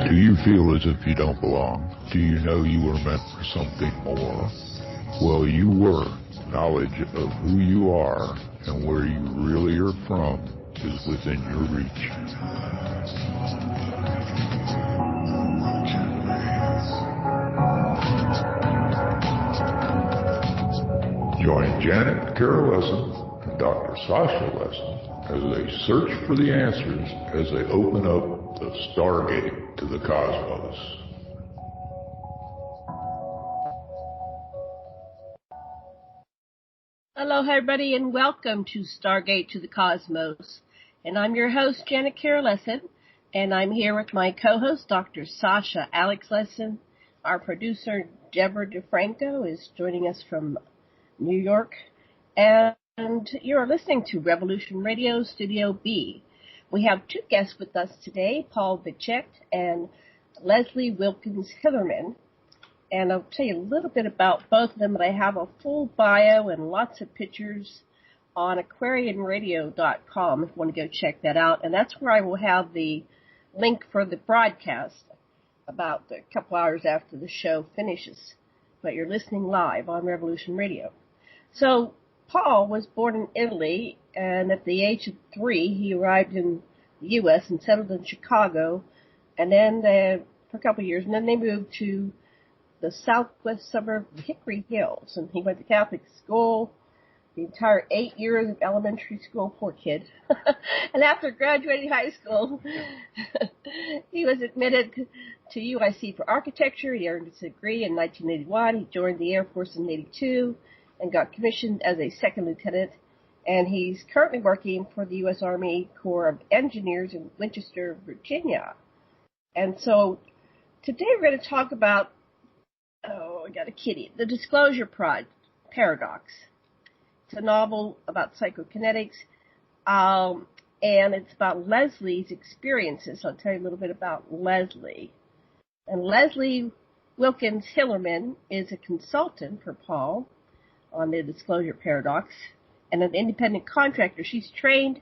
Do you feel as if you don't belong? Do you know you were meant for something more? Well, you were. Knowledge of who you are and where you really are from is within your reach. Join Janet Carol and Dr. Sasha Lesson as they search for the answers as they open up the Stargate to the cosmos. Hello, everybody, and welcome to Stargate to the Cosmos. And I'm your host, Janet Carol Lesson, and I'm here with my co-host, Dr. Sasha Alex Lesson. Our producer, Deborah DeFranco, is joining us from New York, and you're listening to Revolution Radio Studio B. We have two guests with us today, Paul Vecchiet and Leslie Wilkins Hillerman, and I'll tell you a little bit about both of them, but I have a full bio and lots of pictures on aquarianradio.com if you want to go check that out, and that's where I will have the link for the broadcast about a couple hours after the show finishes, but you're listening live on Revolution Radio. So Paul was born in Italy, and at the age of 3, he arrived in the U.S. and settled in Chicago, and then for a couple of years, and then they moved to the southwest suburb of Hickory Hills, and he went to Catholic school the entire 8 years of elementary school, poor kid. And after graduating high school, he was admitted to UIC for architecture. He earned his degree in 1981. He joined the Air Force in 82 and got commissioned as a second lieutenant. And he's currently working for the U.S. Army Corps of Engineers in Winchester, Virginia. And so today we're going to talk about, I got a kitty, The Disclosure Paradox. It's a novel about psychokinetics, and it's about Leslie's experiences. I'll tell you a little bit about Leslie. And Leslie Wilkins Hillerman is a consultant for Paul on The Disclosure Paradox and an independent contractor. She's trained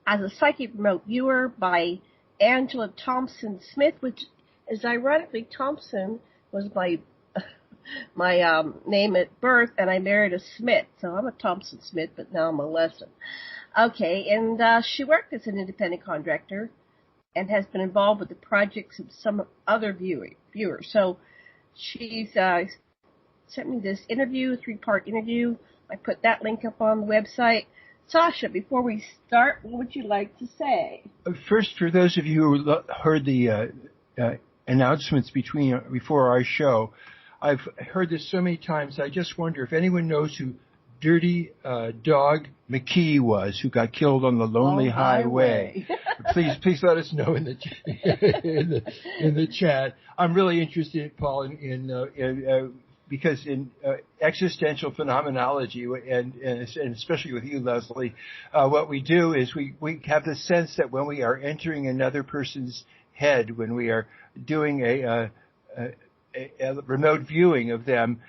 as a psychic remote viewer by Angela Thompson Smith, which is ironically, Thompson was my name at birth, and I married a Smith, so I'm a Thompson Smith, but now I'm a Lesson. Okay, and she worked as an independent contractor and has been involved with the projects of some other viewers. So she's sent me this interview, a 3-part interview. I put that link up on the website. Sasha, before we start, what would you like to say? First, for those of you who heard the announcements before our show, I've heard this so many times, I just wonder if anyone knows who Dirty Dog McKee was, who got killed on the Lonely Highway. Please let us know in the chat. I'm really interested, Paul, in because in existential phenomenology, and especially with you, Leslie, what we do is we have the sense that when we are entering another person's head, when we are doing a remote viewing of them,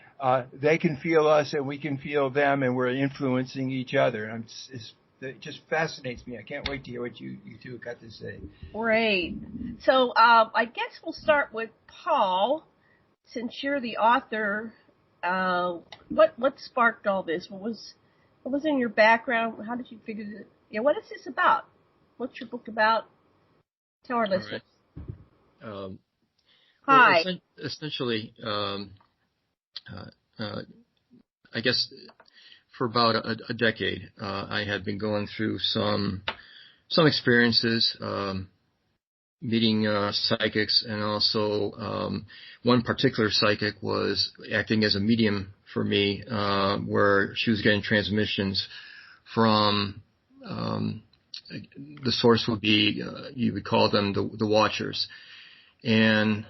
they can feel us and we can feel them, and we're influencing each other. And it just fascinates me. I can't wait to hear what you two have got to say. Great. So I guess we'll start with Paul, since you're the author. What sparked all this? What was in your background? How did you figure that? Yeah, what is this about? What's your book about? Tell our listeners. Right. Hi. Well, essentially, I guess for about a decade, I had been going through some experiences, meeting psychics, and also one particular psychic was acting as a medium for me, where she was getting transmissions from the source would be, you would call them the Watchers, and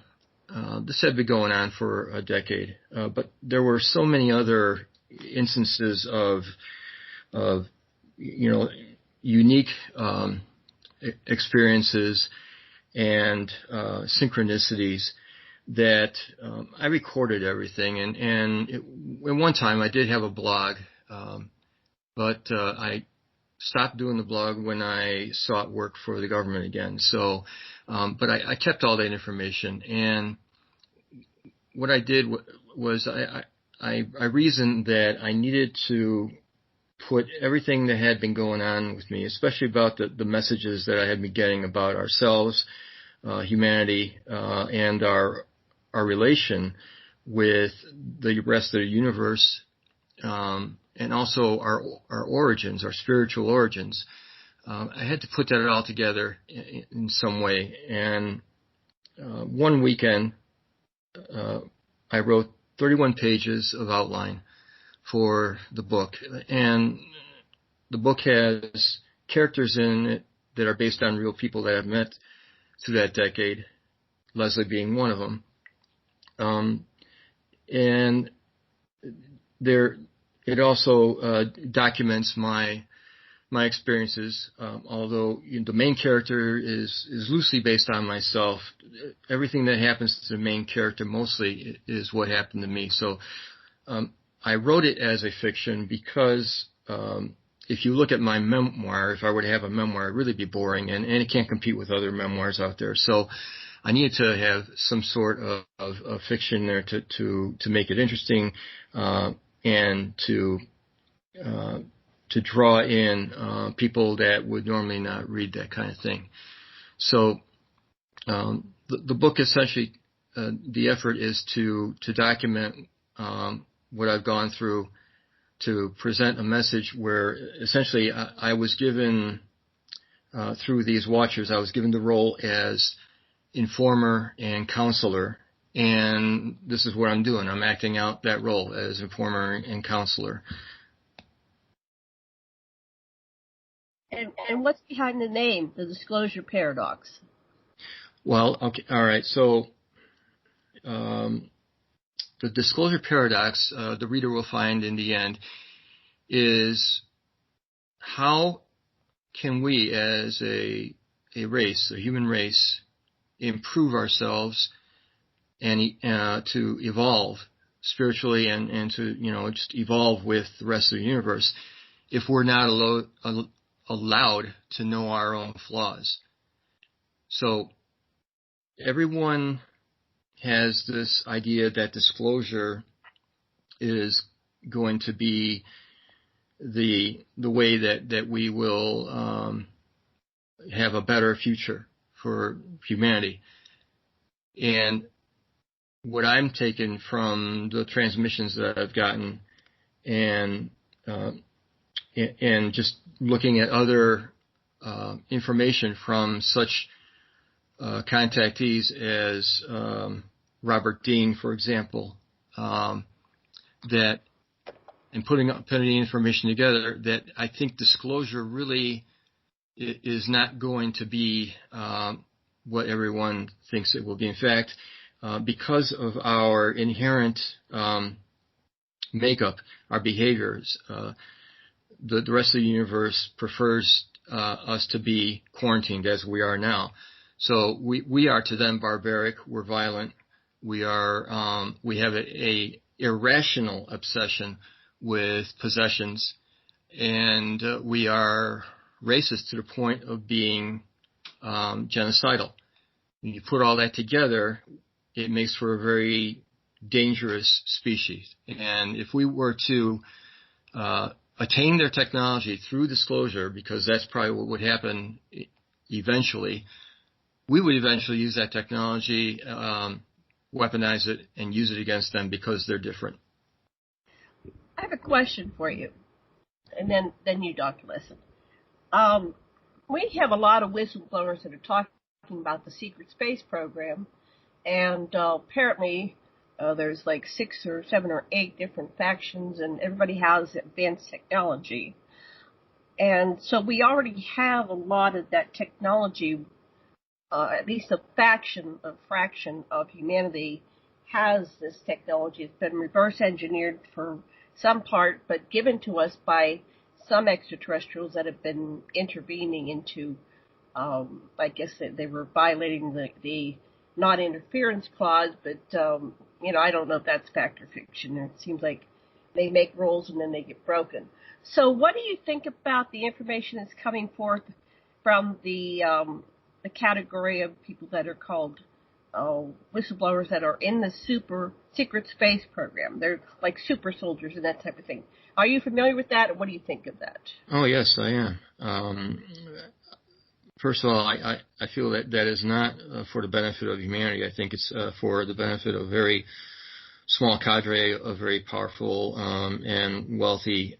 this had been going on for a decade, but there were so many other instances of unique experiences and synchronicities that I recorded everything. And at one time I did have a blog, but I stopped doing the blog when I sought work for the government again. So, but I kept all that information, and what I did was I reasoned that I needed to put everything that had been going on with me, especially about the messages that I had been getting about ourselves, humanity, and our relation with the rest of the universe, and also our origins, our spiritual origins. I had to put that all together in some way. And one weekend, I wrote 31 pages of outline for the book. And the book has characters in it that are based on real people that I've met through that decade, Leslie being one of them. And it also documents my experiences, although the main character is loosely based on myself. Everything that happens to the main character mostly is what happened to me. So I wrote it as a fiction because if you look at my memoir, if I were to have a memoir, it'd really be boring, and it can't compete with other memoirs out there. So I needed to have some sort of fiction there to make it interesting, and to draw in people that would normally not read that kind of thing. So the book essentially, the effort is to document what I've gone through, to present a message where essentially I was given, through these watchers, I was given the role as informer and counselor, and this is what I'm doing. I'm acting out that role as informer and counselor. And what's behind the name, the disclosure paradox? Well, okay, all right. So the disclosure paradox, the reader will find in the end, is how can we as a race, a human race, improve ourselves and to evolve spiritually and to, just evolve with the rest of the universe if we're not allowed to know our own flaws. So everyone has this idea that disclosure is going to be the way that we will have a better future for humanity. And what I'm taking from the transmissions that I've gotten and just looking at other information from such contactees as Robert Dean, for example, that, and putting the information together, that I think disclosure really is not going to be what everyone thinks it will be. In fact, because of our inherent makeup, our behaviors, the rest of the universe prefers us to be quarantined as we are now. So we are to them barbaric. We're violent. We have a irrational obsession with possessions, and we are racist to the point of being genocidal. When you put all that together, it makes for a very dangerous species. And if we were to attain their technology through disclosure, because that's probably what would happen eventually, we would eventually use that technology, weaponize it, and use it against them because they're different. I have a question for you, and then you, Dr. Lesson. We have a lot of whistleblowers that are talking about the secret space program, and apparently there's like 6 or 7 or 8 different factions, and everybody has advanced technology. And so we already have a lot of that technology. At least a fraction of humanity has this technology. It's been reverse engineered for some part, but given to us by some extraterrestrials that have been intervening into, I guess they were violating the non-interference clause, but, I don't know if that's fact or fiction. It seems like they make rules and then they get broken. So what do you think about the information that's coming forth from the category of people that are called whistleblowers that are in the super secret space program? They're like super soldiers and that type of thing. Are you familiar with that, and what do you think of that? Oh, yes, I am. First of all, I feel that is not for the benefit of humanity. I think it's for the benefit of a very small cadre of very powerful and wealthy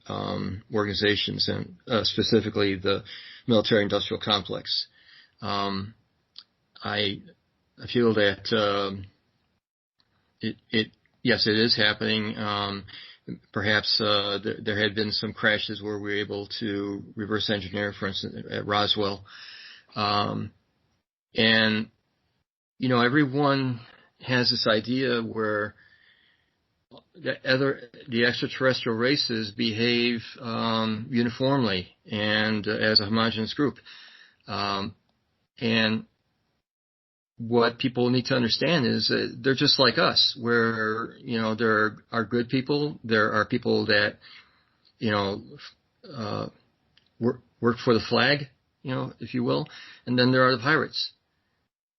organizations, and specifically the military-industrial complex. I feel that yes, it is happening. Perhaps there had been some crashes where we were able to reverse engineer, for instance, at Roswell. And, everyone has this idea where the extraterrestrial races behave uniformly and as a homogeneous group. And what people need to understand is that they're just like us, where, there are good people, there are people that, work for the flag, if you will, and then there are the pirates.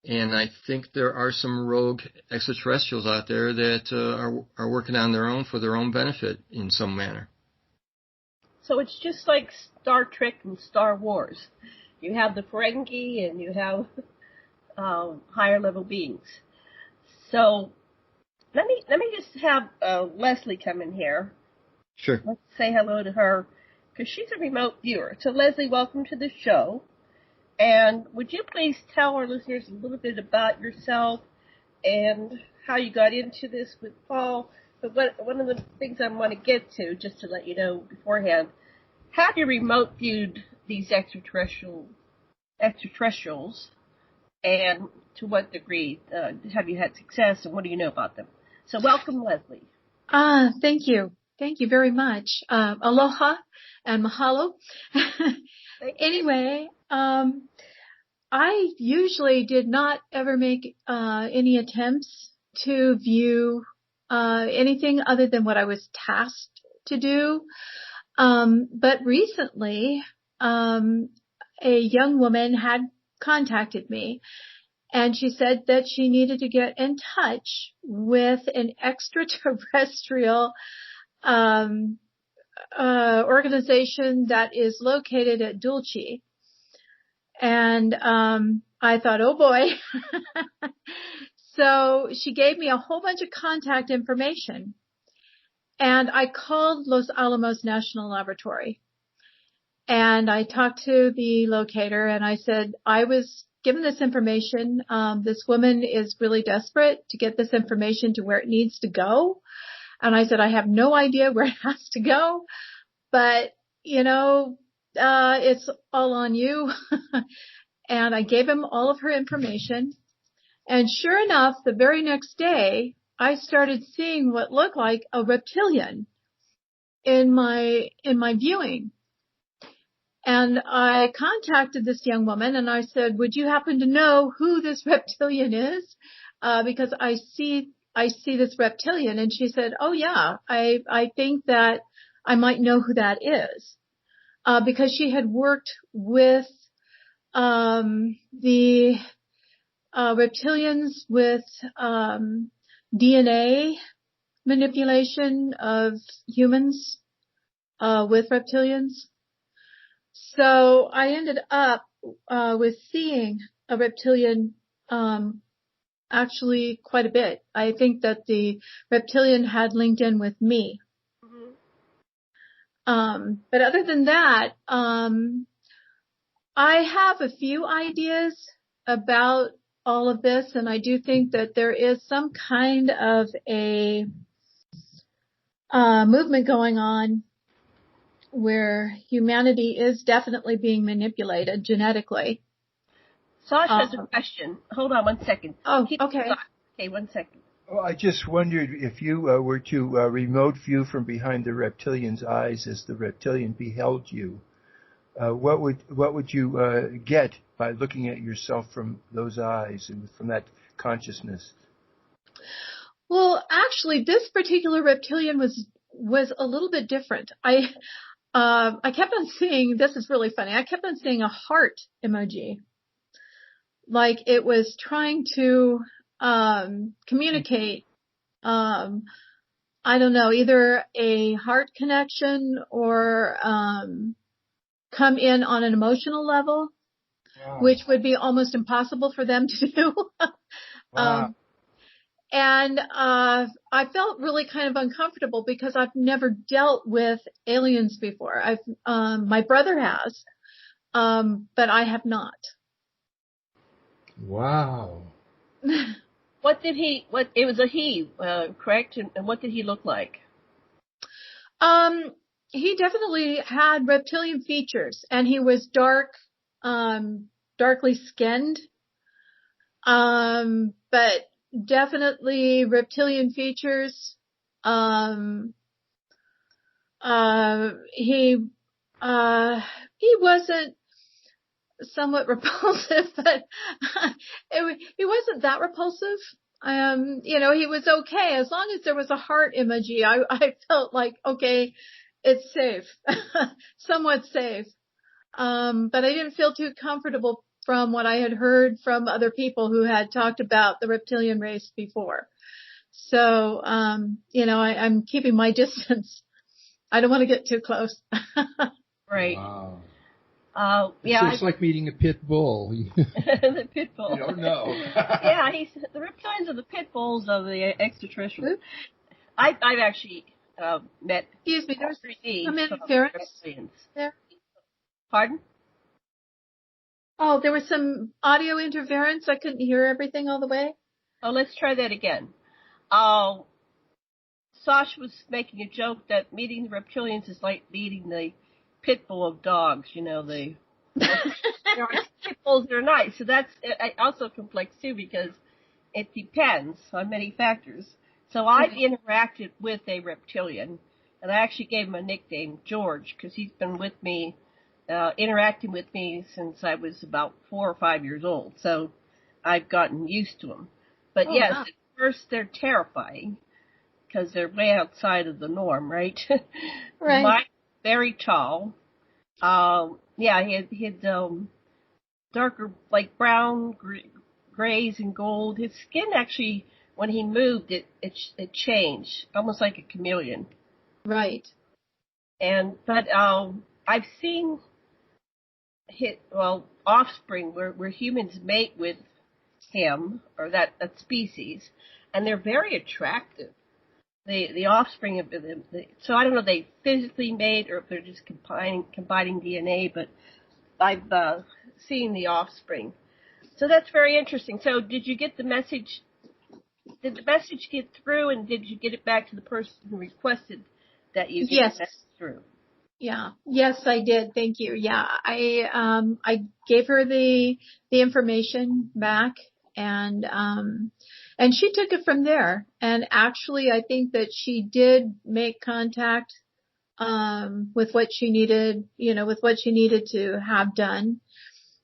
And I think there are some rogue extraterrestrials out there that are working on their own for their own benefit in some manner. So it's just like Star Trek and Star Wars. You have the Ferengi and you have higher level beings. So let me just have Leslie come in here. Sure. Let's say hello to her, because she's a remote viewer. So Leslie, welcome to the show. And would you please tell our listeners a little bit about yourself and how you got into this with Paul? But one of the things I want to get to, just to let you know beforehand, have you remote viewed these extraterrestrials, and to what degree have you had success, and what do you know about them? So welcome, Leslie. Thank you. Thank you very much. Aloha and mahalo. Anyway, I usually did not ever make any attempts to view anything other than what I was tasked to do. But recently, a young woman had contacted me, and she said that she needed to get in touch with an extraterrestrial organization that is located at Dulce. And I thought, oh boy. So she gave me a whole bunch of contact information. And I called Los Alamos National Laboratory. And I talked to the locator, and I said, I was given this information. This woman is really desperate to get this information to where it needs to go. And I said, I have no idea where it has to go, but, it's all on you. And I gave him all of her information. And sure enough, the very next day, I started seeing what looked like a reptilian in my viewing. And I contacted this young woman and I said, would you happen to know who this reptilian is? Because I see this reptilian. And she said, oh yeah, I think that I might know who that is. Because she had worked with, the, reptilians with, DNA manipulation of humans, with reptilians. So I ended up, with seeing a reptilian, actually quite a bit. I think that the reptilian had linked in with me. Mm-hmm. But other than that, I have a few ideas about all of this, and I do think that there is some kind of a movement going on where humanity is definitely being manipulated genetically. Sasha has a question. Hold on 1 second. Oh, okay. Okay, 1 second. Well, I just wondered if you were to remote view from behind the reptilian's eyes as the reptilian beheld you, what would you get by looking at yourself from those eyes and from that consciousness? Well, actually, this particular reptilian was a little bit different. I kept on seeing, this is really funny, I kept on seeing a heart emoji. Like it was trying to communicate, I don't know, either a heart connection or come in on an emotional level, wow. Which would be almost impossible for them to do. Wow. And I felt really kind of uncomfortable because I've never dealt with aliens before. My brother has, but I have not. Wow. It was a he, correct? And what did he look like? He definitely had reptilian features, and he was darkly skinned. But definitely reptilian features. He wasn't somewhat repulsive, but he wasn't that repulsive. He was okay as long as there was a heart emoji. I felt like, okay, it's safe, somewhat safe. But I didn't feel too comfortable from what I had heard from other people who had talked about the reptilian race before. So, I'm keeping my distance. I don't want to get too close. Right. Wow. Yeah. It's like meeting a pit bull. The pit bull. You don't know. Yeah, the reptilians are the pit bulls of the extraterrestrials. I've actually met. Excuse me, there's some interference there. Pardon? Oh, there was some audio interference. I couldn't hear everything all the way. Oh, let's try that again. Sasha was making a joke that meeting the reptilians is like meeting the pit bull of dogs. There are pit bulls that are nice. So it also conflicts too because it depends on many factors. So I've interacted with a reptilian, and I actually gave him a nickname, George, because he's been with me, interacting with me since I was about 4 or 5 years old. So I've gotten used to them. But yes, wow. At first they're terrifying because they're way outside of the norm, right? Right. Mike's very tall. He had darker, like brown, grays and gold. His skin actually, when he moved, it changed, almost like a chameleon. Right. But I've seen offspring where humans mate with him or that species, and they're very attractive. The offspring of them. So I don't know if they physically mate or if they're just combining DNA, but I've seen the offspring. So that's very interesting. So did you get the message? Did the message get through, and did you get it back to the person who requested that you get the message through? Yeah. Yes, I did. Thank you. Yeah. I gave her the information back, and she took it from there. And actually, I think that she did make contact with what she needed, to have done.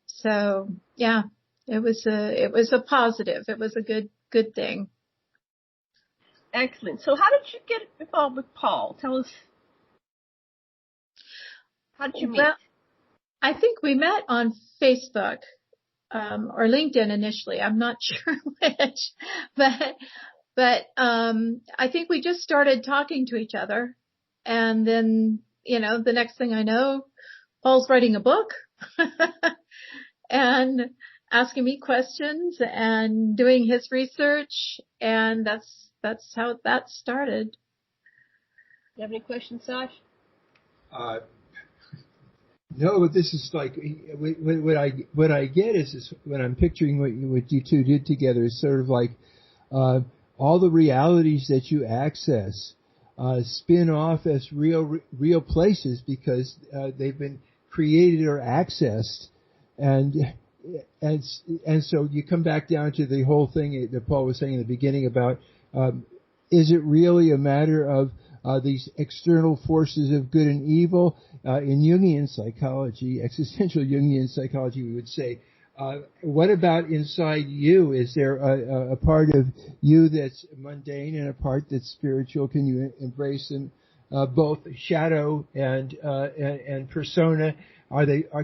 So yeah, it was a positive. It was a good thing. Excellent. So how did you get involved with Paul? Tell us. How did you meet? Well, I think we met on Facebook or LinkedIn initially. I'm not sure which, but I think we just started talking to each other, and then the next thing I know, Paul's writing a book and asking me questions and doing his research, and that's how that started. Do you have any questions, Sash? No, but this is like what I get is when I'm picturing what you two did together is sort of like all the realities that you access spin off as real places because they've been created or accessed, and so you come back down to the whole thing that Paul was saying in the beginning about is it really a matter of these external forces of good and evil? In Jungian psychology, existential Jungian psychology, we would say, what about inside you? Is there a part of you that's mundane and a part that's spiritual? Can you embrace them both shadow and persona?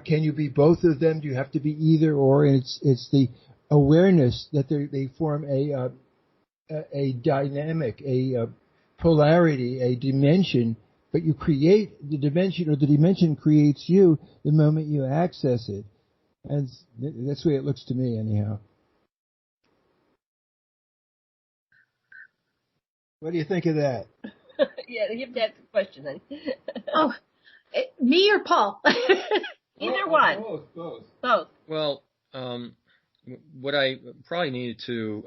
Can you be both of them? Do you have to be either or? And it's the awareness that they form a dynamic, a polarity, a dimension, but you create the dimension, or the dimension creates you the moment you access it. And that's the way it looks to me, anyhow. What do you think of that? Yeah, you have to ask the question then. Oh, me or Paul? Either one. Both. Well, what I probably needed to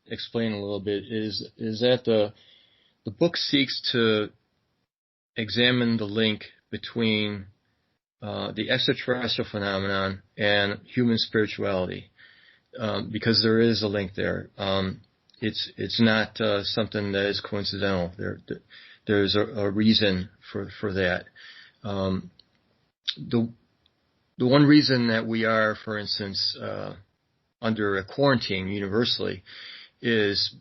explain a little bit is that the book seeks to examine the link between the extraterrestrial phenomenon and human spirituality, because there is a link there. It's not something that is coincidental. There's a reason for that. The one reason that we are, for instance, under a quarantine universally is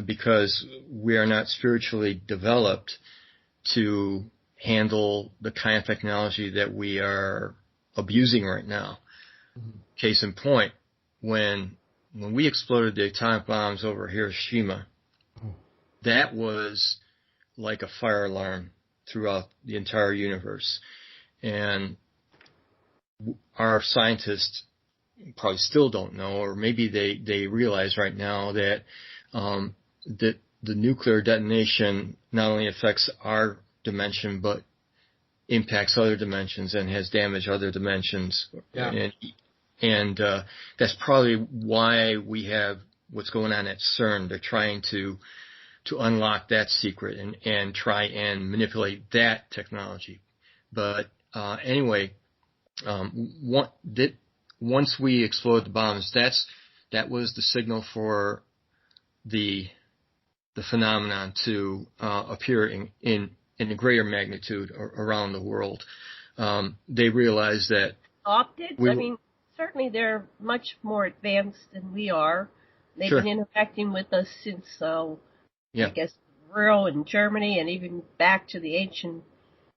because we are not spiritually developed to handle the kind of technology that we are abusing right now. Mm-hmm. Case in point, when we exploded the atomic bombs over Hiroshima, that was like a fire alarm throughout the entire universe. And our scientists probably still don't know, or maybe they realize right now that that the nuclear detonation not only affects our dimension, but impacts other dimensions and has damaged other dimensions. Yeah. And that's probably why we have what's going on at CERN. They're trying to unlock that secret and try and manipulate that technology. But anyway, once we exploded the bombs, that was the signal for the phenomenon to appear in a greater magnitude around the world. They realized that optics. Certainly they're much more advanced than we are. They've been interacting with us since, I guess, rural in Germany, and even back to the ancient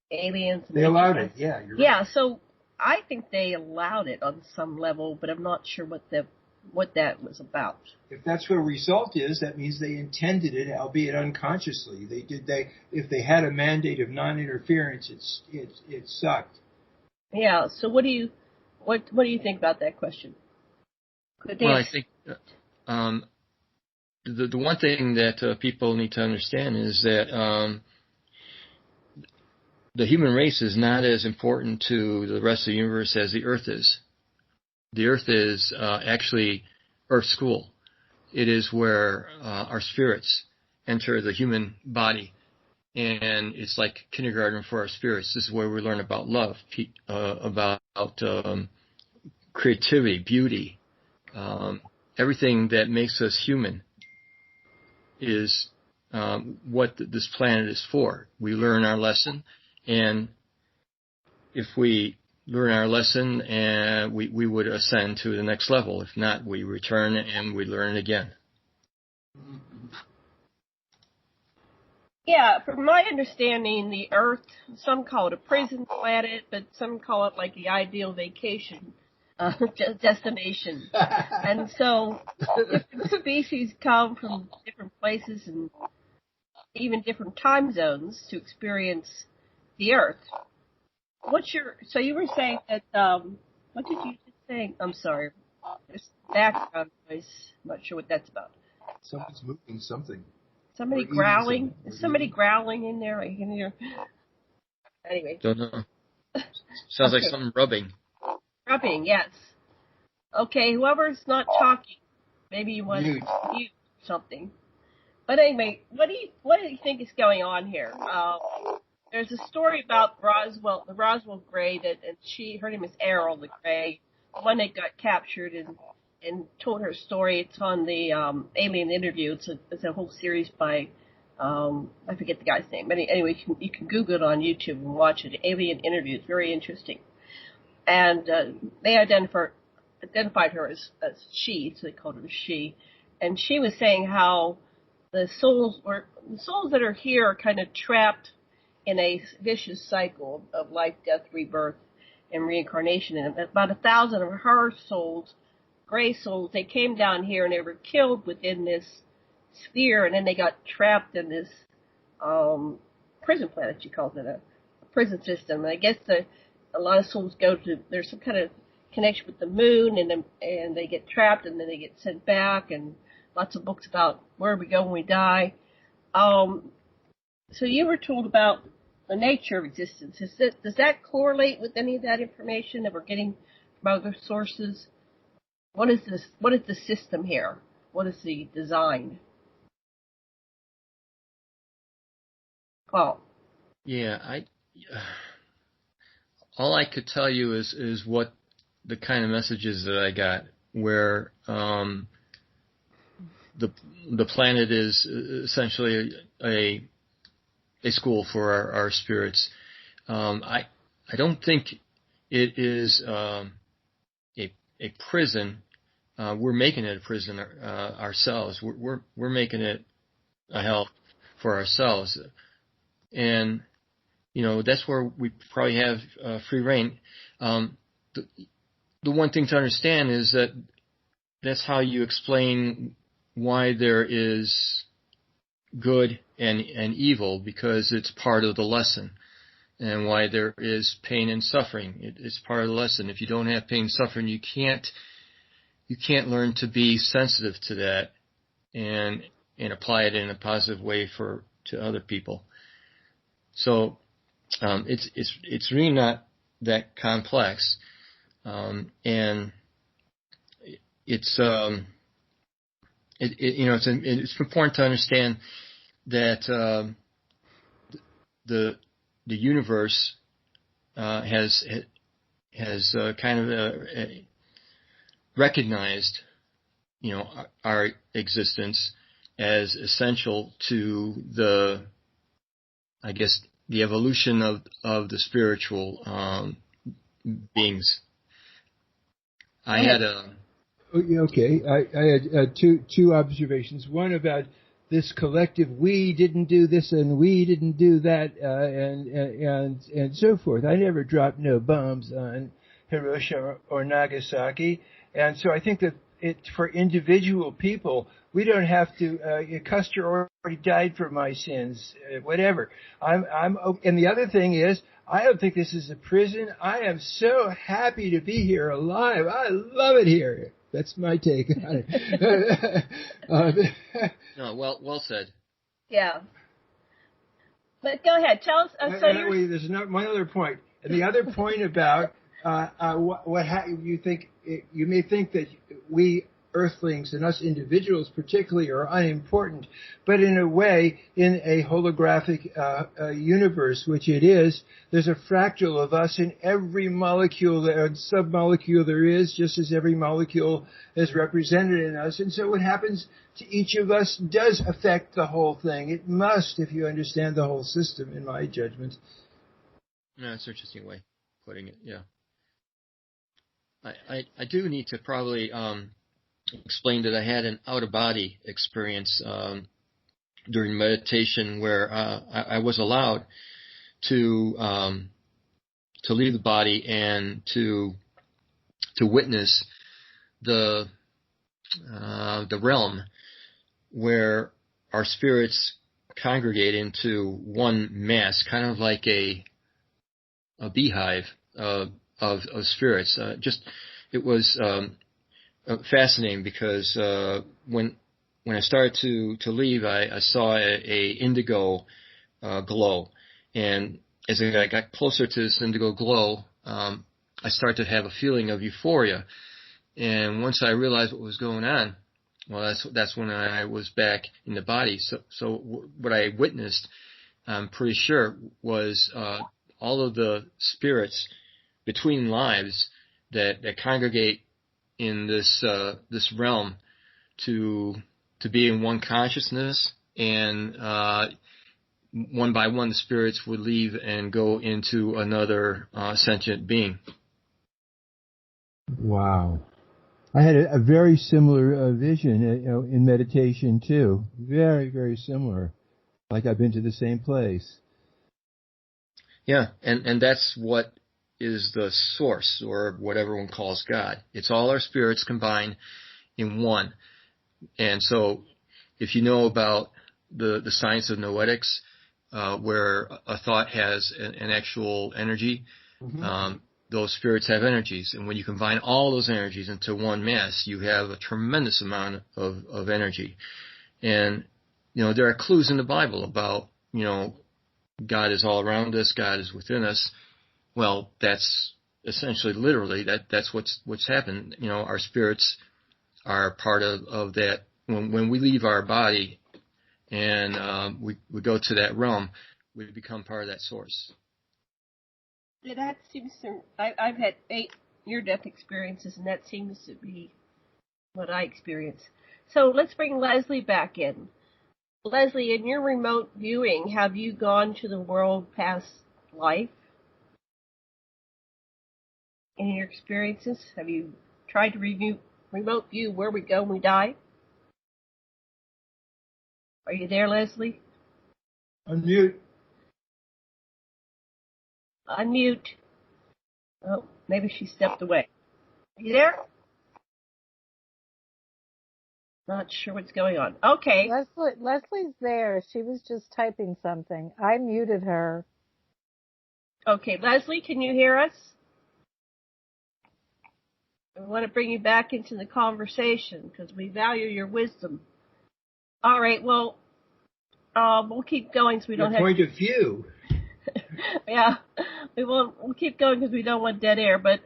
aliens. They allowed it, yeah. You're right. Yeah, so I think they allowed it on some level, but I'm not sure what that was about. If that's what a result is, that means they intended it, albeit unconsciously. If they had a mandate of non-interference, it sucked. Yeah. So what do you think about that question? I think the one thing that people need to understand is that the human race is not as important to the rest of the universe as the Earth is. The Earth is actually Earth school. It is where our spirits enter the human body, and it's like kindergarten for our spirits. This is where we learn about love, about creativity, beauty, everything that makes us human is what this planet is for. We learn our lesson, and if we learn our lesson, and we would ascend to the next level. If not, we return and we learn it again. Yeah, from my understanding, the Earth, some call it a prison planet, but some call it like the ideal vacation destination. And so different species come from different places and even different time zones to experience the Earth. So you were saying that, what did you just say? I'm sorry. There's background noise. I'm not sure what that's about. Someone's moving something. Somebody growling? Is somebody growling in there? I can hear. Anyway. Don't know. Sounds like something rubbing. Rubbing, yes. Okay, whoever's not talking, maybe you want to mute something. But anyway, what do you think is going on here? There's a story about the Roswell Gray, and her name is Errol the Gray, the one that got captured and told her story. It's on the Alien Interview. It's a whole series by I forget the guy's name. But anyway, you can Google it on YouTube and watch it. Alien Interview. It's very interesting. And they identified her as she, so they called her she. And she was saying how the souls that are here are kind of trapped in a vicious cycle of life, death, rebirth, and reincarnation. And about 1,000 of her souls, gray souls, they came down here and they were killed within this sphere, and then they got trapped in this prison planet, she calls it, a prison system. And I guess a lot of souls go to, there's some kind of connection with the moon, and they get trapped, and then they get sent back, and lots of books about where we go when we die. So you were told about the nature of existence. Does that correlate with any of that information that we're getting from other sources? What is this? What is the system here? What is the design? Paul. Yeah, all I could tell you is what the kind of messages that I got, where the planet is essentially a school for our spirits. I don't think it is a prison. We're making it a prison ourselves. We're making it a hell for ourselves, and that's where we probably have free reign. The one thing to understand is that that's how you explain why there is good and evil, because it's part of the lesson, and why there is pain and suffering. It's part of the lesson. If you don't have pain and suffering, you can't learn to be sensitive to that and apply it in a positive way to other people. So it's really not that complex, and it's important to understand that the universe has kind of recognized our existence as essential to the evolution of the spiritual beings. I had two observations. One about this collective, we didn't do this and we didn't do that, and so forth. I never dropped no bombs on Hiroshima or Nagasaki, and so I think that for individual people, we don't have to. Custer already died for my sins, whatever. And the other thing is, I don't think this is a prison. I am so happy to be here alive. I love it here. That's my take on it. No, well said. Yeah. But go ahead. Tell us. There's one other point. And the other point about you think, you may think that we Earthlings and us individuals particularly are unimportant, but in a way, in a holographic universe, which it is, there's a fractal of us in every molecule and submolecule there is, just as every molecule is represented in us. And so what happens to each of us does affect the whole thing. It must, if you understand the whole system, in my judgment. No, that's an interesting way of putting it, yeah. I do need to probably explain that I had an out-of-body experience during meditation where I was allowed to leave the body and to witness the realm where our spirits congregate into one mass, kind of like a beehive of spirits. It was fascinating because when I started to leave, I saw a indigo glow, and as I got closer to this indigo glow, I started to have a feeling of euphoria. And once I realized what was going on, well, that's when I was back in the body. So what I witnessed, I'm pretty sure, was all of the spirits between lives that congregate in this realm to be in one consciousness, and one by one the spirits would leave and go into another sentient being. Wow. I had a very similar vision in meditation too. Very, very similar. Like I've been to the same place. Yeah, and that's what is the source, or what everyone calls God. It's all our spirits combined in one. And so if you know about the science of noetics, where a thought has an actual energy, those spirits have energies. And when you combine all those energies into one mass, you have a tremendous amount of energy. And, there are clues in the Bible about, God is all around us, God is within us. Well, that's essentially, literally, that's what's happened. Our spirits are part of that. When we leave our body and we go to that realm, we become part of that source. Yeah, that seems to. I've had 8 near-death experiences, and that seems to be what I experience. So let's bring Leslie back in. Leslie, in your remote viewing, have you gone to the world past life? In your experiences, have you tried to remote view where we go when we die? Are you there, Leslie? Unmute. Unmute. Oh, maybe she stepped away. Are you there? Not sure what's going on. Okay. Leslie's there. She was just typing something. I muted her. Okay, Leslie, can you hear us? I want to bring you back into the conversation because we value your wisdom. All right, well, we'll keep going so we don't have point of view. Yeah, we'll keep going because we don't want dead air, but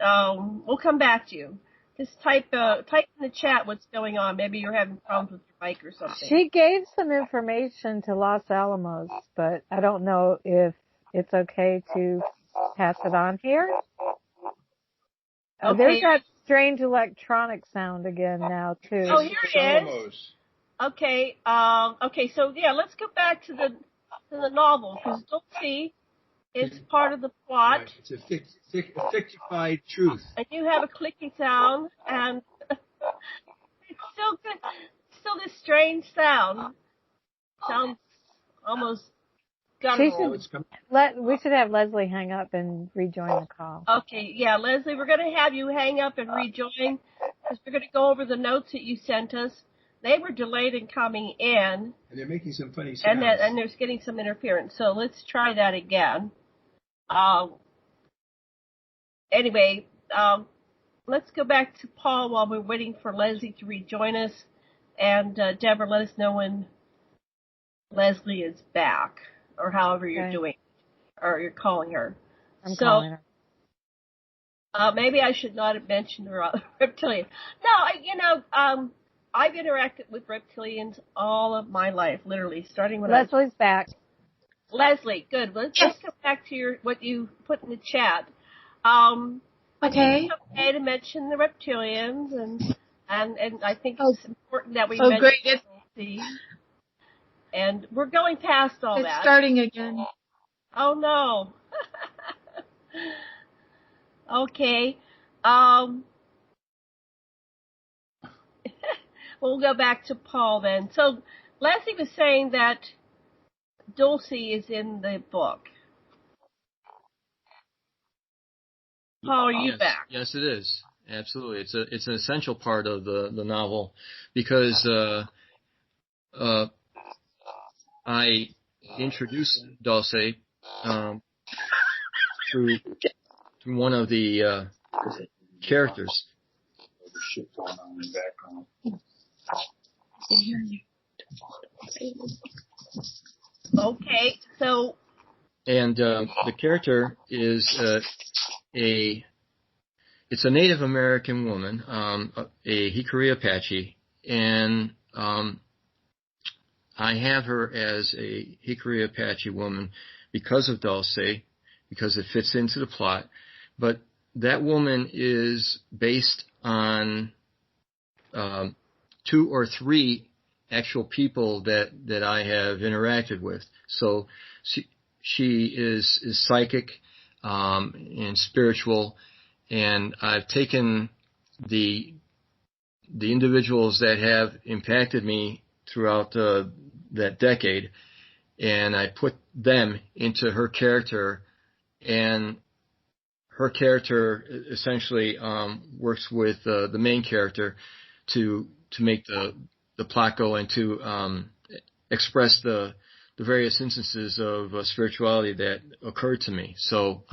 we'll come back to you. Just type in the chat what's going on. Maybe you're having problems with your mic or something. She gave some information to Los Alamos, but I don't know if it's okay to pass it on here. Okay. There's that strange electronic sound again now, too. Oh, here it is. Okay. Okay. So yeah, let's go back to the novel because Dulcie is part of the plot. Right. It's a fictified truth. And you have a clicking sound, and it's still good. Still this strange sound. Sounds almost guttural. We should have Leslie hang up and rejoin the call. Okay, yeah, Leslie, we're going to have you hang up and rejoin because we're going to go over the notes that you sent us. They were delayed in coming in. And they're making some funny sounds. And there's getting some interference. So let's try that again. Anyway, let's go back to Paul while we're waiting for Leslie to rejoin us. And Deborah, let us know when Leslie is back, or however you're doing, or you're calling her. I'm calling her. Maybe I should not have mentioned her reptilian. No, I've interacted with reptilians all of my life, literally, starting when Leslie's back. Leslie, good. Let's come back to what you put in the chat. Okay. It's okay to mention the reptilians, and I think it's important that we mention Dulcie. And we're going past all that. It's starting again. Oh, no. Okay. We'll go back to Paul then. So Leslie was saying that Dulcie is in the book. Paul, are you back? Yes, it is. Absolutely. It's an essential part of the novel because I introduced Dulcie through one of the characters. Shit going on in the background. Okay, so. And the character is it's a Native American woman, a Hickory Apache, and I have her as a Hickory Apache woman because of Dulcie, because it fits into the plot. But that woman is based on 2 or 3 actual people that I have interacted with. So she is psychic and spiritual, and I've taken the individuals that have impacted me throughout that decade, and I put them into her character and her character essentially works with the main character to make the plot go and to express the various instances of spirituality that occurred to me. So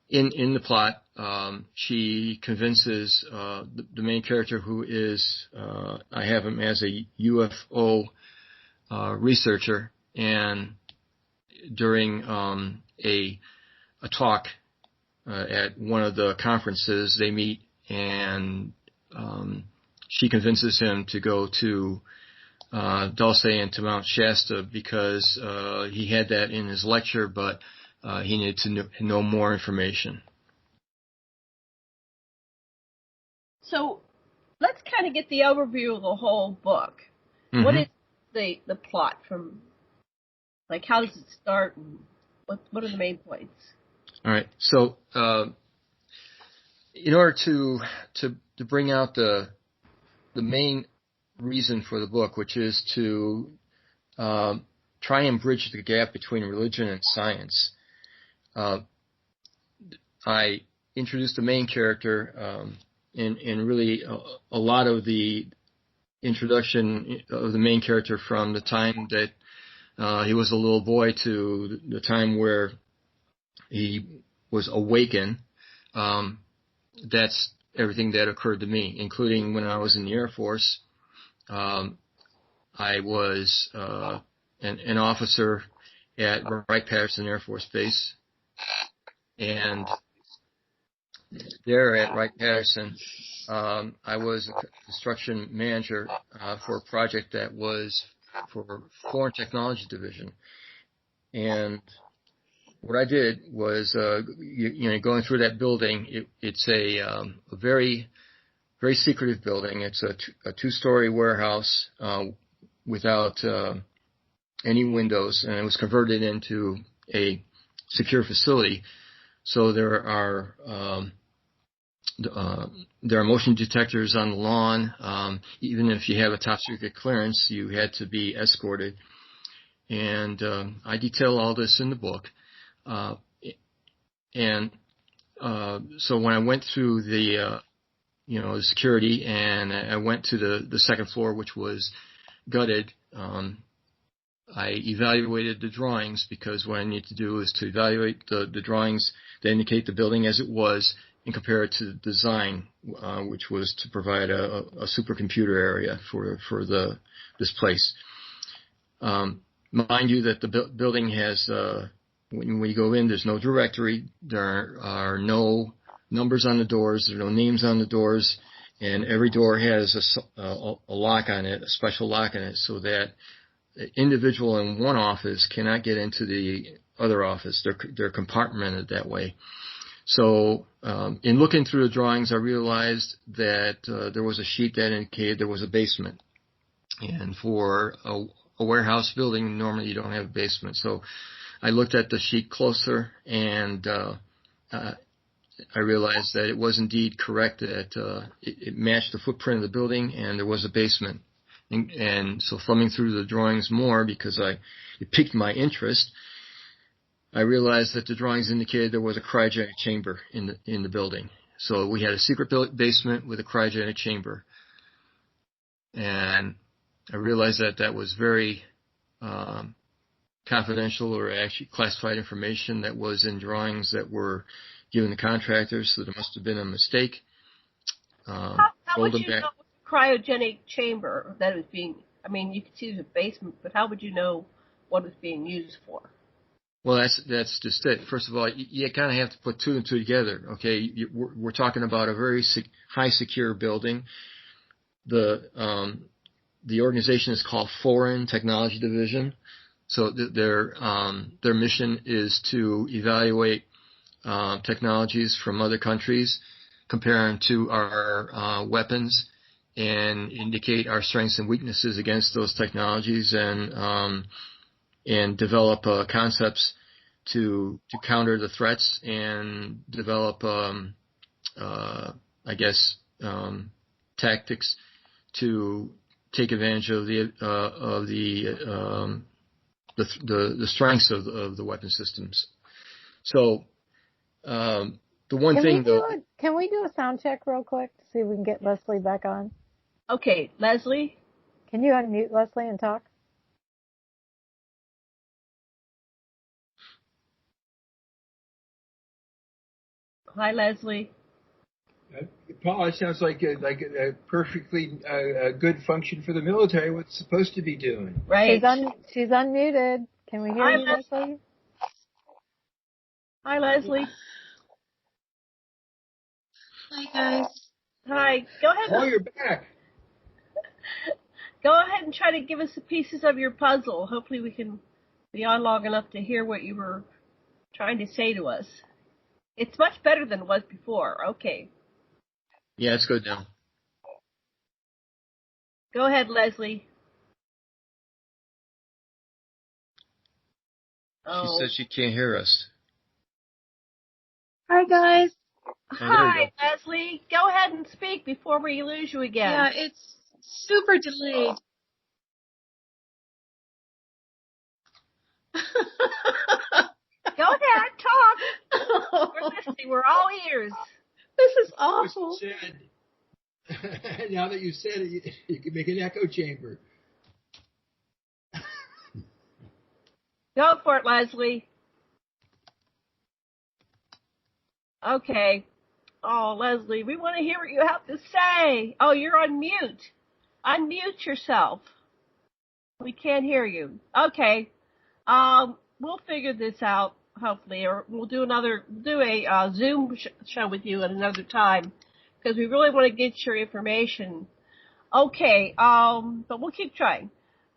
in the plot, she convinces the main character, who is I have him as a UFO researcher, and during a talk at one of the conferences, they meet, and she convinces him to go to Dulce and to Mount Shasta because he had that in his lecture, but he needed to know more information. So let's kind of get the overview of the whole book. Mm-hmm. What is the plot from, like, how does it start, and what are the main points? All right. So in order to bring out the main reason for the book, which is to try and bridge the gap between religion and science, I introduced the main character, and really a lot of the introduction of the main character from the time that he was a little boy to the time where he was awakened. That's everything that occurred to me, including when I was in the Air Force. I was an officer at Wright-Patterson Air Force Base, and there at Wright-Patterson, I was a construction manager for a project that was for Foreign Technology Division. And what I did was, going through that building, it's a very, very secretive building. It's a two-story warehouse without any windows, and it was converted into a secure facility. So there are motion detectors on the lawn. Even if you have a top secret clearance, you had to be escorted. And I detail all this in the book. So when I went through the security, and I went to the second floor, which was gutted, I evaluated the drawings, because what I need to do is to evaluate the drawings that indicate the building as it was and compare it to the design, which was to provide a supercomputer area for this place. Mind you that the building has, when you go in, there's no directory. There are no numbers on the doors. There are no names on the doors. And every door has a lock on it, a special lock on it, so that an individual in one office cannot get into the other office. They're compartmented that way. So in looking through the drawings, I realized that there was a sheet that indicated there was a basement. And for a warehouse building, normally you don't have a basement. So I looked at the sheet closer, and I realized that it was indeed correct, that it matched the footprint of the building, and there was a basement. And so thumbing through the drawings more, because it piqued my interest, I realized that the drawings indicated there was a cryogenic chamber in the building. So we had a secret basement with a cryogenic chamber. And I realized that was very confidential, or actually classified information that was in drawings that were given to contractors, so there must have been a mistake. How would you know cryogenic chamber that was being, I mean, you could see there's a basement, but how would you know what was being used for? Well, that's just it. First of all, you kind of have to put two and two together. Okay, we're talking about a very high secure building. The organization is called Foreign Technology Division. So their mission is to evaluate technologies from other countries, compare them to our weapons, and indicate our strengths and weaknesses against those technologies, and develop concepts to counter the threats, and develop tactics to take advantage of the strengths of the weapon systems. So the one thing, though. Can we do a sound check real quick to see if we can get Leslie back on? Okay, Leslie? Can you unmute Leslie and talk? Hi, Leslie. Paul, it sounds like a perfectly good function for the military. What it's supposed to be doing. Right. She's unmuted. Can we hear you, Leslie? Hi, Leslie. Hi, guys. Hi. Go ahead. Oh, you're back. Go ahead and try to give us the pieces of your puzzle. Hopefully we can be on long enough to hear what you were trying to say to us. It's much better than it was before. Okay. Yeah, it's good now. Go ahead, Leslie. She said she can't hear us. Hi, guys. Hi, Leslie. Go ahead and speak before we lose you again. Yeah, it's super delayed. Go ahead, talk. We're listening. We're all ears. This is awful. Now that you said it, you can make an echo chamber. Go for it, Leslie. Okay. Oh, Leslie, we want to hear what you have to say. Oh, you're on mute. Unmute yourself. We can't hear you. Okay. We'll figure this out, hopefully, or we'll do a Zoom show with you at another time, because we really want to get your information. Okay. But we'll keep trying.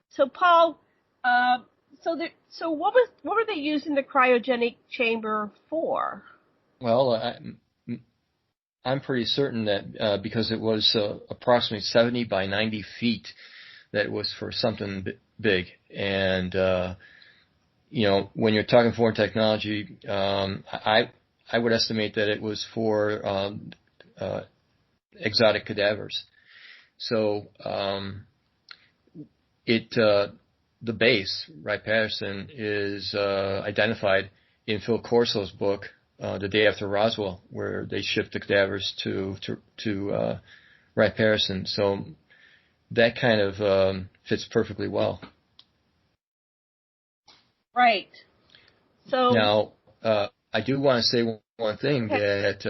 So, Paul, so what were they using the cryogenic chamber for? Well, I'm pretty certain that because it was approximately 70 by 90 feet, that it was for something big. And when you're talking foreign technology, I would estimate that it was for exotic cadavers. So the base, Patterson, is identified in Phil Corso's book, The Day After Roswell, where they shipped the cadavers to Patterson. So that kind of fits perfectly well. Right. So now, I do want to say one thing, that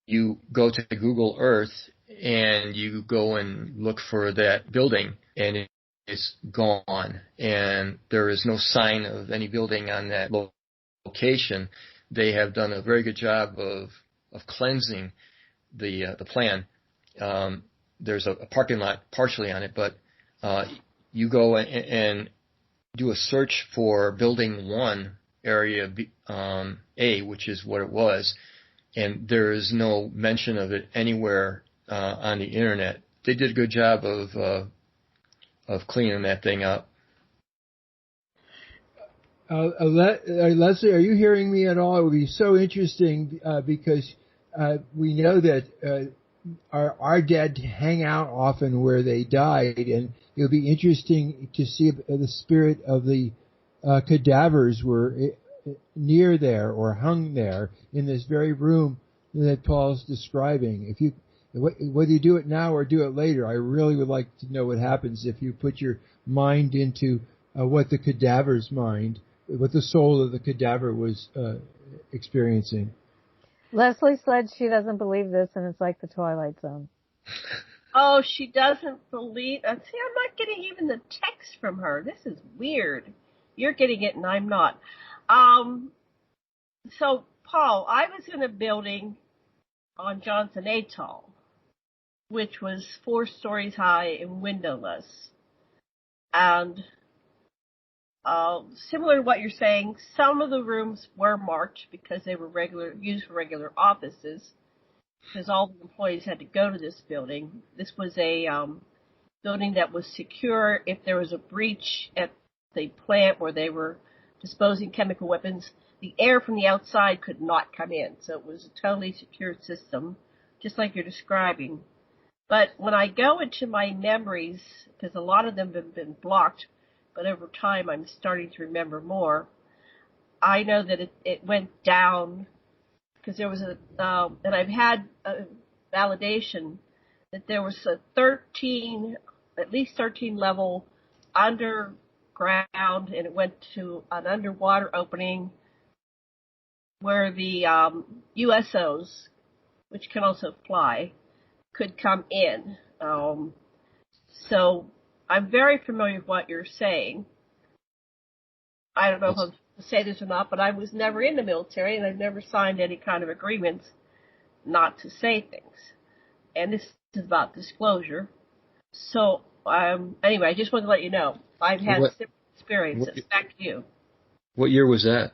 you go to Google Earth and you go and look for that building, and it's gone, and there is no sign of any building on that location. They have done a very good job of cleansing the plan. There's a parking lot partially on it, but you go and do a search for Building 1, Area A, which is what it was, and there is no mention of it anywhere on the internet. They did a good job of cleaning that thing up. Leslie, are you hearing me at all? It would be so interesting because we know that our dead hang out often where they died, and it would be interesting to see if the spirit of the cadavers were near there or hung there in this very room that Paul's describing. Whether you do it now or do it later, I really would like to know what happens if you put your mind into what the soul of the cadaver was experiencing. Leslie said she doesn't believe this, and it's like the Twilight Zone. Oh, she doesn't believe. See, I'm not getting even the text from her. This is weird. You're getting it, and I'm not. So, Paul, I was in a building on Johnson Atoll, which was 4 stories high and windowless. And similar to what you're saying, some of the rooms were marked because they were used for regular offices, because all the employees had to go to this building. This was a building that was secure. If there was a breach at the plant where they were disposing chemical weapons, the air from the outside could not come in. So it was a totally secure system, just like you're describing. But when I go into my memories, because a lot of them have been blocked, but over time I'm starting to remember more, I know that it went down because there was and I've had a validation that there was a at least 13 level underground, and it went to an underwater opening where the USOs, which can also fly, could come in. So I'm very familiar with what you're saying. I don't know if I'm supposed to say this or not, but I was never in the military, and I've never signed any kind of agreements not to say things. And this is about disclosure. So anyway, I just wanted to let you know I've had similar experiences. Back to you. What year was that?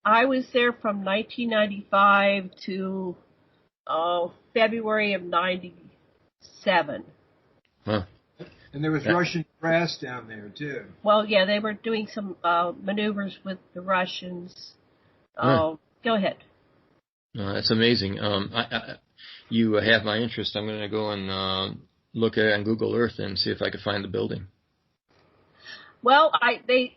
I was there from 1995 to February of 97. Huh. And there was Russian brass down there, too. Well, yeah, they were doing some maneuvers with the Russians. Go ahead. That's amazing. You have my interest. I'm going to go and look at it on Google Earth and see if I can find the building. Well, the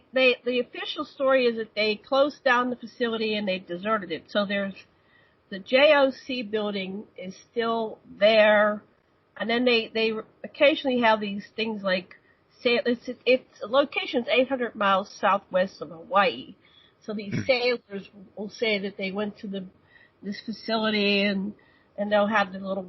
official story is that they closed down the facility and they deserted it. So there's the JOC building is still there, and then they occasionally have these things like its location's 800 miles southwest of Hawaii. So these sailors will say that they went to this facility and they'll have the little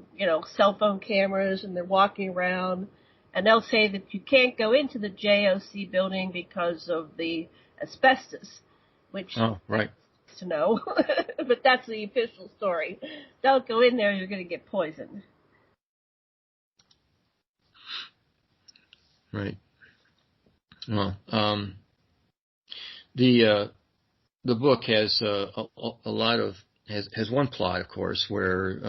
cell phone cameras and they're walking around. And they'll say that you can't go into the JOC building because of the asbestos, which right. To know, but that's the official story. Don't go in there; you're going to get poisoned. Right. Well, the book has a lot of has one plot, of course, where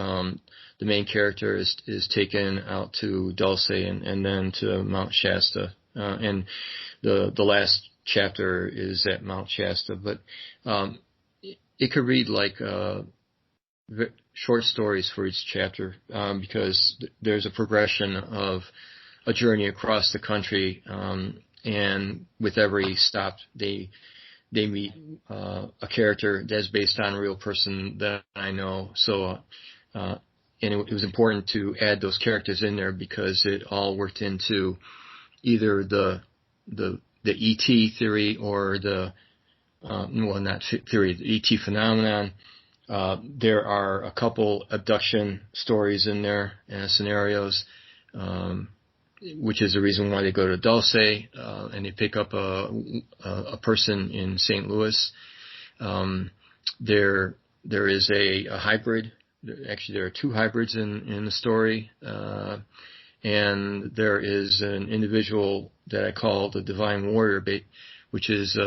the main character is taken out to Dulce and then to Mount Shasta, and the last chapter is at Mount Shasta. But it could read like short stories for each chapter because there's a progression of a journey across the country, and with every stop they meet a character that's based on a real person that I know. So, and it was important to add those characters in there because it all worked into either the ET theory or the not theory, the ET phenomenon. There are a couple abduction stories in there, scenarios, which is the reason why they go to Dulce, and they pick up a person in St. Louis. There is a hybrid. Actually, there are two hybrids in the story, and there is an individual that I call the Divine Warrior, which is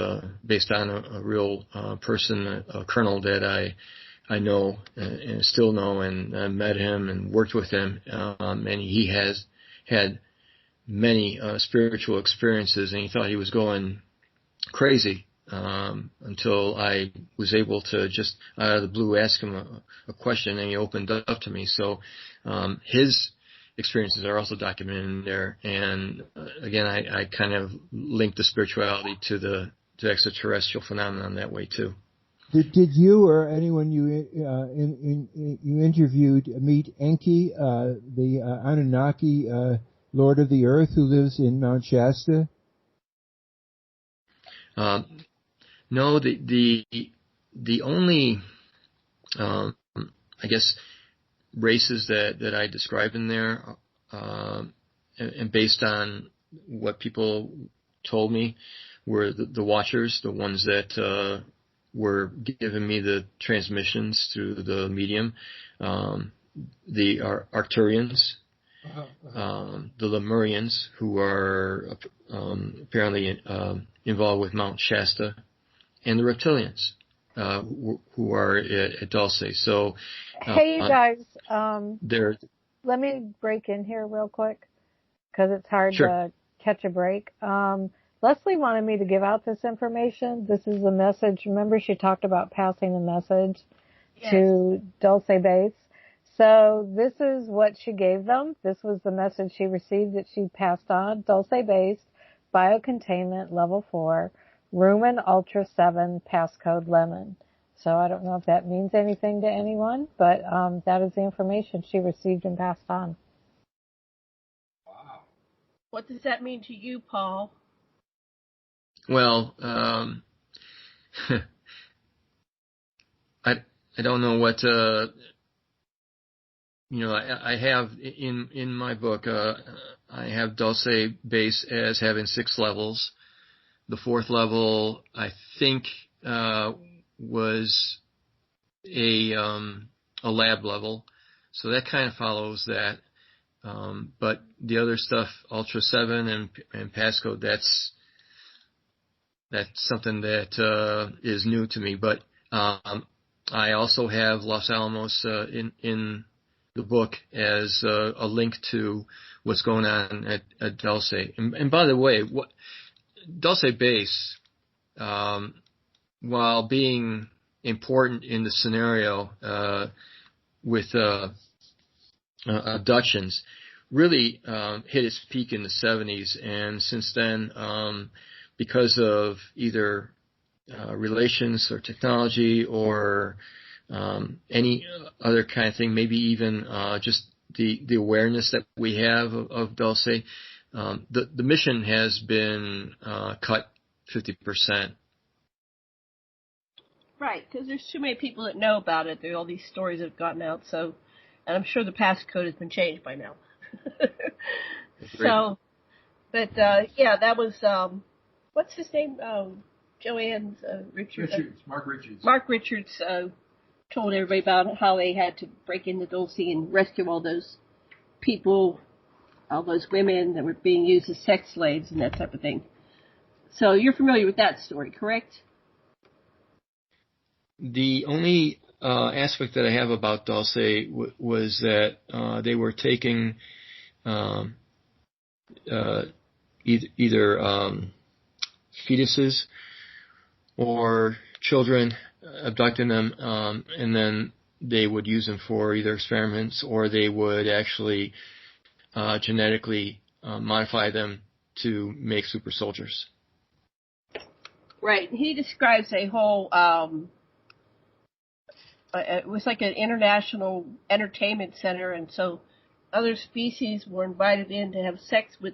based on a real person, a colonel that I know and still know, and I met him and worked with him, and he has had many spiritual experiences, and he thought he was going crazy until I was able to just out of the blue ask him a question, and he opened up to me. So his experiences are also documented in there, and again, I kind of linked the spirituality to the extraterrestrial phenomenon that way too. Did you or anyone you interviewed meet Enki, the Anunnaki Lord of the Earth who lives in Mount Shasta? No, the only I guess races that I described in there, and based on what people told me, were the Watchers, the ones that were giving me the transmissions through the medium, the Arcturians, the Lemurians, who are apparently involved with Mount Shasta, and the Reptilians, who are at Dulce. So, hey, you guys, let me break in here real quick because it's hard to catch a break. Leslie wanted me to give out this information. This is a message. Remember, she talked about passing a message to Dulce Base. So this is what she gave them. This was the message she received that she passed on. Dulce Base, biocontainment level 4, Rumen Ultra 7 passcode lemon. So I don't know if that means anything to anyone, but that is the information she received and passed on. Wow. What does that mean to you, Paul? Well, I don't know what I have in my book. I have Dulce base as having 6 levels. The 4th level, I think, was a lab level, so that kind of follows that. But the other stuff, Ultra 7 and passcode, that's something that is new to me. But I also have Los Alamos in the book as a link to what's going on at Dulce. And by the way, Dulce base, while being important in the scenario with abductions, really hit its peak in the 70s, and since then, because of either relations or technology or any other kind of thing, maybe even just the awareness that we have of Dulce, the mission has been cut 50%. Right, because there's too many people that know about it. There are all these stories that have gotten out, so, and I'm sure the passcode has been changed by now. So, but yeah, that was what's his name? Joanne's Richards. Mark Richards. Mark Richards told everybody about how they had to break into Dulce and rescue all those people, all those women that were being used as sex slaves and that type of thing. So you're familiar with that story, correct? The only aspect that I have about Dulce was that they were taking either fetuses or children, abducting them, and then they would use them for either experiments, or they would actually genetically modify them to make super soldiers. Right. He describes a whole it was like an international entertainment center, and so other species were invited in to have sex with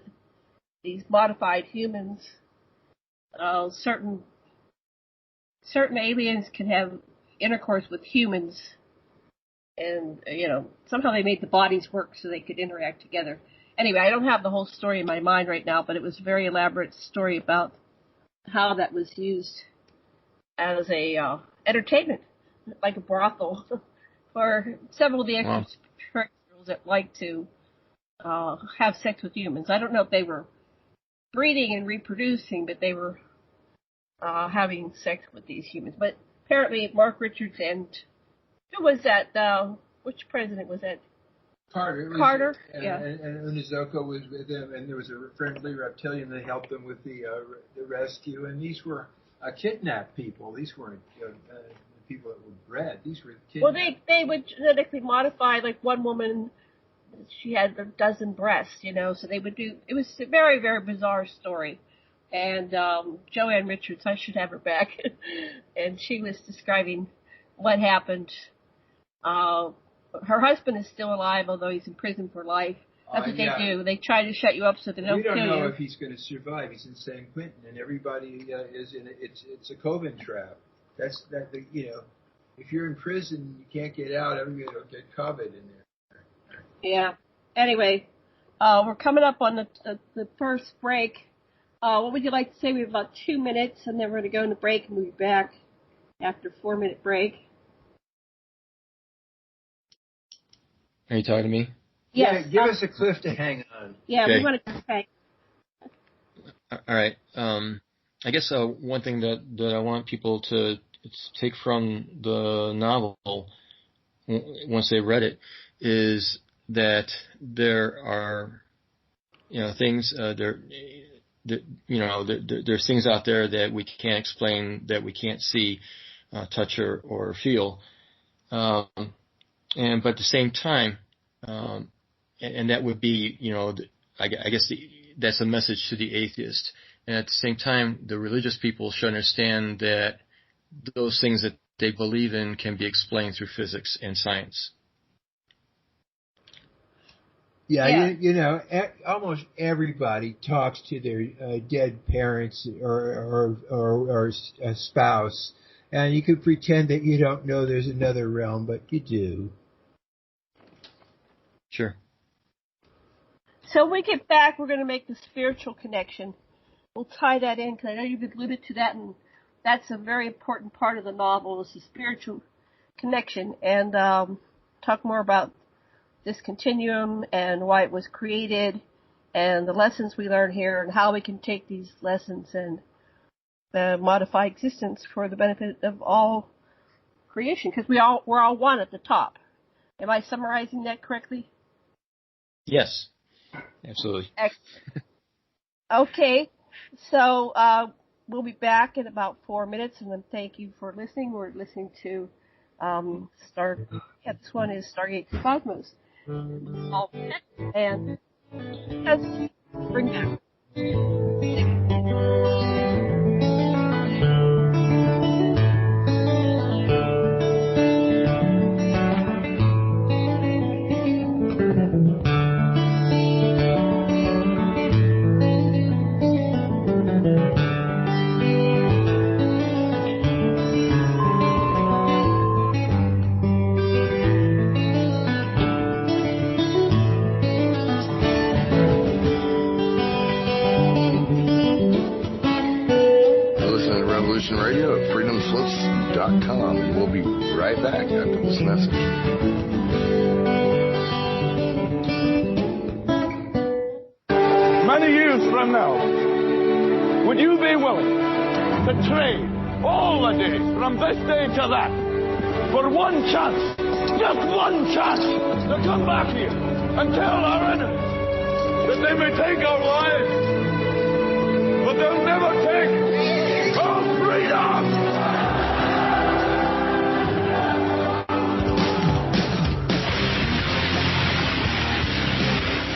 these modified humans. Certain aliens can have intercourse with humans, and somehow they made the bodies work so they could interact together. Anyway, I don't have the whole story in my mind right now, but it was a very elaborate story about how that was used as a entertainment, like a brothel, for several of the extraterrestrials that like to have sex with humans. I don't know if they were breeding and reproducing, but they were having sex with these humans. But apparently Mark Richards and who was that? Which president was that? Carter. Yeah. And Onizuka was with them, and there was a friendly reptilian that helped them with the rescue. And these were kidnapped people. These weren't people that were bred. These were kidnapped. Well, they would genetically modify, like one woman, she had a dozen breasts, so they would do, it was a very, very bizarre story. And Joanne Richards, I should have her back, and she was describing what happened. Her husband is still alive, although he's in prison for life. That's what they do. They try to shut you up so they don't kill you. We don't know if he's going to survive. He's in San Quentin, and everybody is in it. It's a Coven trap. If you're in prison, you can't get out. Everybody will get COVID in there. Yeah. Anyway, we're coming up on the first break. What would you like to say? We have about 2 minutes, and then we're going to go into break, and we'll be back after a 4-minute break. Are you talking to me? Yes. Yeah, give us a cliff to hang on. Yeah, okay. We want to hang. All right. I guess one thing that I want people to take from the novel once they've read it is that there are things there's things out there that we can't explain, that we can't see, touch or feel, but at the same time, and that would be I guess that's a message to the atheist, And at the same time, the religious people should understand that those things that they believe in can be explained through physics and science. Yeah. Almost everybody talks to their dead parents or a spouse, and you can pretend that you don't know there's another realm, but you do. Sure. So when we get back, we're going to make the spiritual connection. We'll tie that in, because I know you've alluded to that, and that's a very important part of the novel, is the spiritual connection, and talk more about this continuum and why it was created and the lessons we learn here and how we can take these lessons and modify existence for the benefit of all creation, because we're all one at the top. Am I summarizing that correctly? Yes, absolutely. Excellent. Okay, so we'll be back in about 4 minutes, and then thank you for listening. We're listening to this one is Stargate to the Cosmos. And let's bring back. Radio at freedomslips.com, and we'll be right back after this message. Many years from now, would you be willing to trade all the days from this day to that for one chance, just one chance, to come back here and tell our enemies that they may take our lives, but they'll never take our freedom!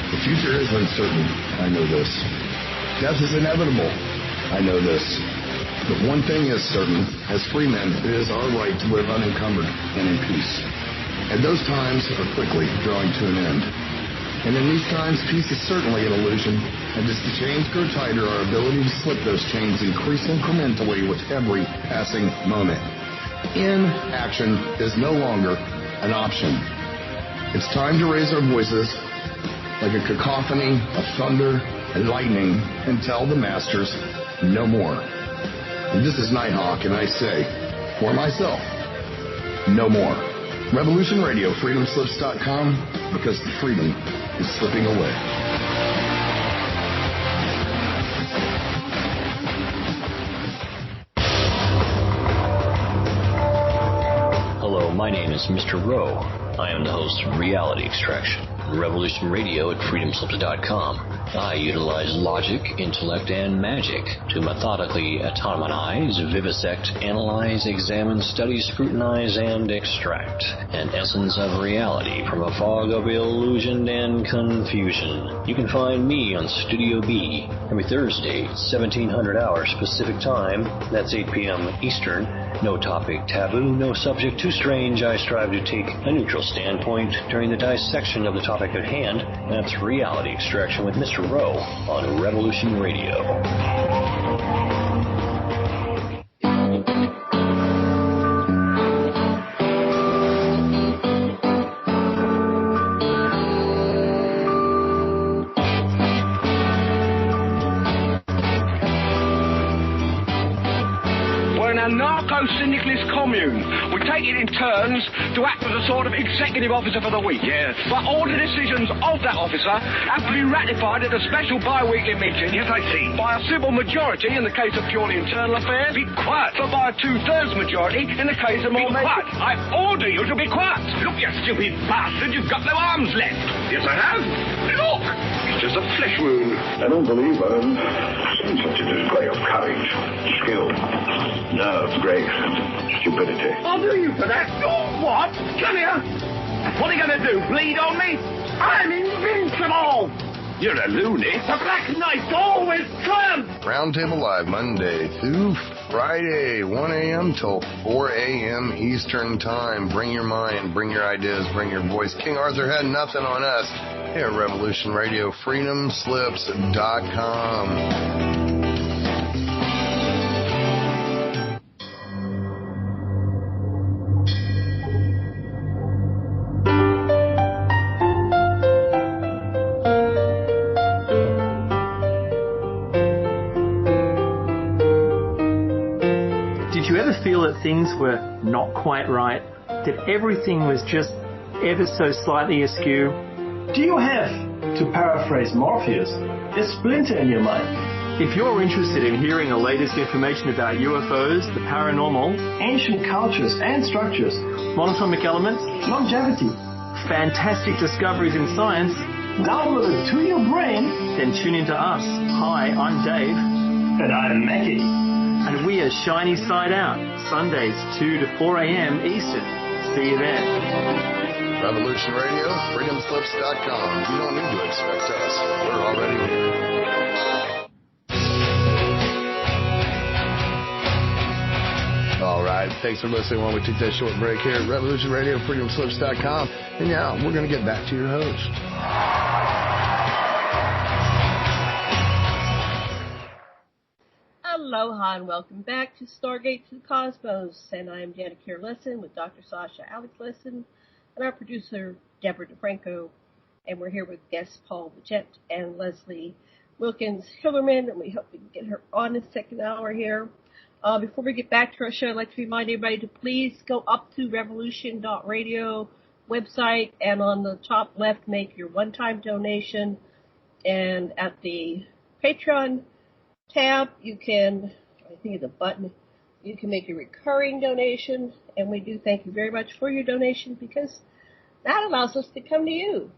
The future is uncertain. I know this. Death is inevitable. I know this. But one thing is certain. As free men, it is our right to live unencumbered and in peace. And those times are quickly drawing to an end. And in these times, peace is certainly an illusion. And as the chains grow tighter, our ability to slip those chains increase incrementally with every passing moment. Inaction is no longer an option. It's time to raise our voices like a cacophony of thunder and lightning and tell the masters no more. And this is Nighthawk, and I say, for myself, no more. Revolution Radio, freedomslips.com, because the freedom is slipping away. Hello, my name is Mr. Rowe. I am the host of Reality Extraction, Revolution Radio at freedomslips.com. I utilize logic, intellect, and magic to methodically atomize, vivisect, analyze, examine, study, scrutinize, and extract an essence of reality from a fog of illusion and confusion. You can find me on Studio B every Thursday, 1700 hours Pacific Time. That's 8 p.m. Eastern. No topic taboo, no subject too strange. I strive to take a neutral standpoint during the dissection of the topic at hand. That's Reality Extraction with Mr. Rowe on Revolution Radio. Syndicalist commune. We take it in turns to act as a sort of executive officer for the week. Yes. But all the decisions of that officer have to be ratified at a special bi-weekly meeting. Yes, I see. By a simple majority in the case of purely internal affairs. Be quiet. But by a 2/3 majority in the case of more... Be quiet. I order you to be quiet. Look, you stupid bastard, you've got no arms left. Yes, I have. Look. It's just a flesh wound. I don't believe I've seen such a display of courage, skill, nerve, grace, and stupidity. I'll do you for that. Oh, what? Come here. What are you going to do, bleed on me? I'm invincible. You're a loony. The Black Knight always triumphs. Roundtable Live, Monday through Friday, 1 a.m. till 4 a.m. Eastern Time. Bring your mind, bring your ideas, bring your voice. King Arthur had nothing on us here at Revolution Radio, freedomslips.com. Things were not quite right, that everything was just ever so slightly askew? Do you have, to paraphrase Morpheus, a splinter in your mind? If you're interested in hearing the latest information about UFOs, the paranormal, ancient cultures and structures, monatomic elements, longevity, fantastic discoveries in science, downloaded to your brain, then tune into us. Hi, I'm Dave. And I'm Mackie. And we are Shiny Side Out, Sundays 2 to 4 a.m. Eastern. See you then. Revolution Radio, freedomslips.com. You don't need to expect us. We're already here. All right. Thanks for listening while we take that short break here at Revolution Radio, freedomslips.com. And now we're going to get back to your host. Aloha and welcome back to Stargate to the Cosmos, and I'm Jicarilla Lesson with Dr. Sasha Alex Lesson and our producer Deborah DeFranco, and we're here with guests Paul Vecchiet and Leslie Wilkins Hillerman, and we hope we can get her on the second hour here. Before we get back to our show, I'd like to remind everybody to please go up to revolution.radio website, and on the top left make your one-time donation, and at the Patreon tab, you can, I think it's a button, you can make a recurring donation, and we do thank you very much for your donation because that allows us to come to you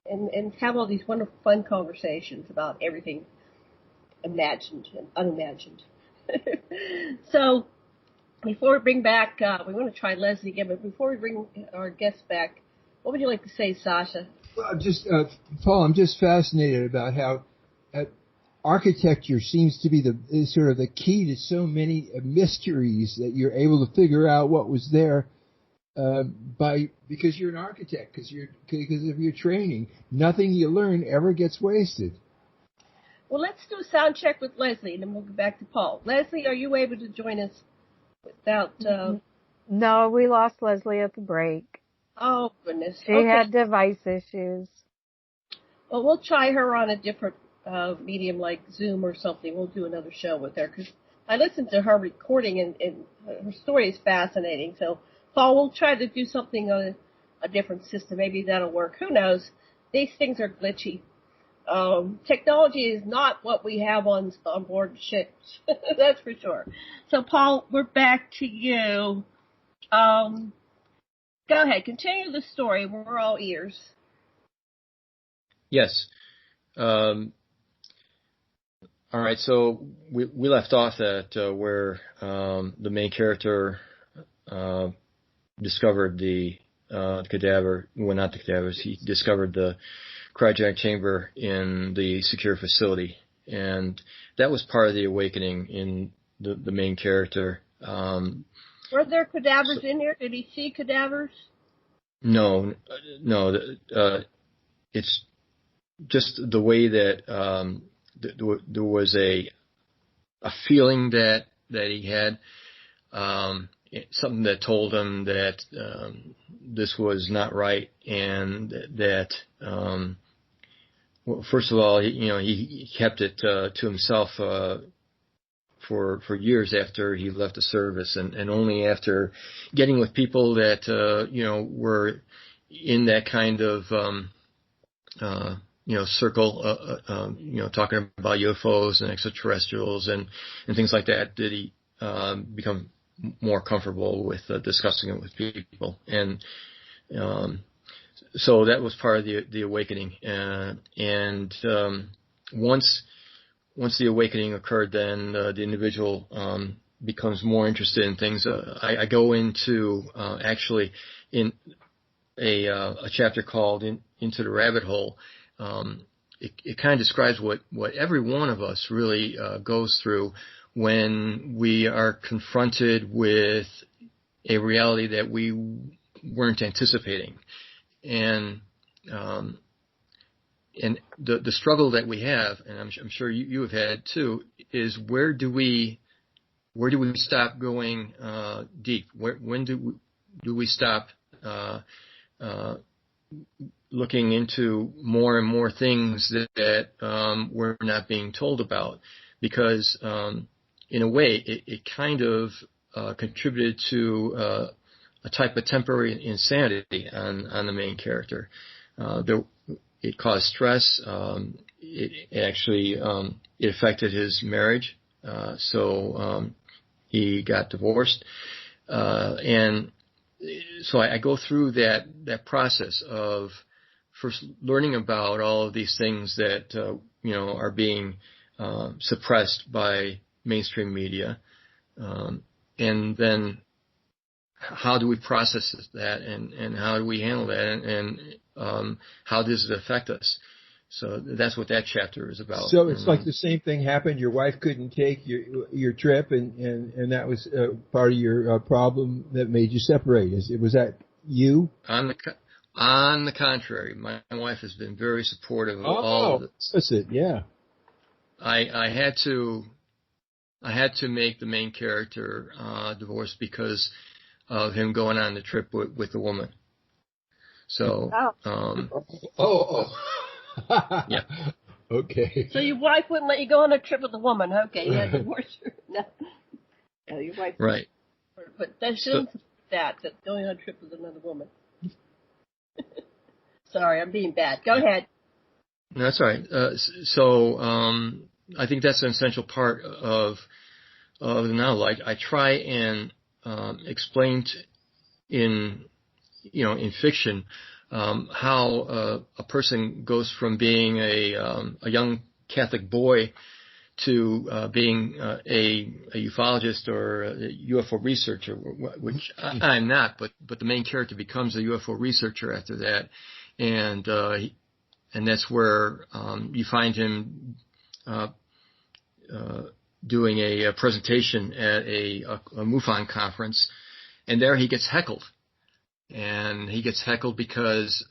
and have all these wonderful fun conversations about everything imagined and unimagined. So before we bring back, we want to try Leslie again, but before we bring our guests back, what would you like to say, Sasha? Well, Paul, I'm just fascinated about how architecture seems to be the sort of the key to so many mysteries that you're able to figure out what was there because you're an architect, because of your training. Nothing you learn ever gets wasted. Well, let's do a sound check with Leslie, and then we'll go back to Paul. Leslie, are you able to join us without? No, we lost Leslie at the break. Oh goodness, she had device issues. Well, we'll try her on a different medium like Zoom or something. We'll do another show with her because I listened to her recording and her story is fascinating. So, Paul, we'll try to do something on a different system. Maybe that'll work. Who knows? These things are glitchy. Technology is not what we have on board ships. That's for sure. So, Paul, we're back to you. Go ahead. Continue the story. We're all ears. Yes. All right, so we left off at where the main character discovered the cadaver. Well, not the cadavers. He discovered the cryogenic chamber in the secure facility, and that was part of the awakening in the main character. Were there cadavers in here? Did he see cadavers? No. It's just the way that there was a feeling that he had, something that told him that this was not right, and that well, first of all, he kept it to himself for years after he left the service, and only after getting with people that were in that kind of circle, talking about UFOs and extraterrestrials and things like that, did he become more comfortable with discussing it with people. And so that was part of the awakening. And once the awakening occurred, then the individual becomes more interested in things. I go into actually in a chapter called Into the Rabbit Hole. it kind of describes what every one of us really goes through when we are confronted with a reality that we weren't anticipating. And the struggle that we have, and I'm sure you have had too, is where do we stop going deep? When do we stop looking into more and more things that we're not being told about? Because in a way, it kind of contributed to a type of temporary insanity on the main character. It caused stress. It actually it affected his marriage. So he got divorced, and so I go through that process of first learning about all of these things that are being suppressed by mainstream media, and then how do we process that, and how do we handle that, and how does it affect us? So that's what that chapter is about. So it's like the same thing happened. Your wife couldn't take your trip, and that was part of your problem that made you separate. Was that you? On the contrary, my wife has been very supportive of all of this. That's it. Yeah. I had to make the main character divorce because of him going on the trip with the woman. So. Yeah. Okay. So your wife wouldn't let you go on a trip with a woman. Okay, you had to divorce her. No, your wife. Right. But that shouldn't that going on a trip with another woman. Sorry, I'm being bad. Go ahead. No, that's all right. So I think that's an essential part of the novel. I try and explain in fiction how a person goes from being a young Catholic boy to being a ufologist or a UFO researcher, which I'm not, but the main character becomes a UFO researcher after that, and that's where you find him doing a presentation at a MUFON conference, and there he gets heckled. And he gets heckled because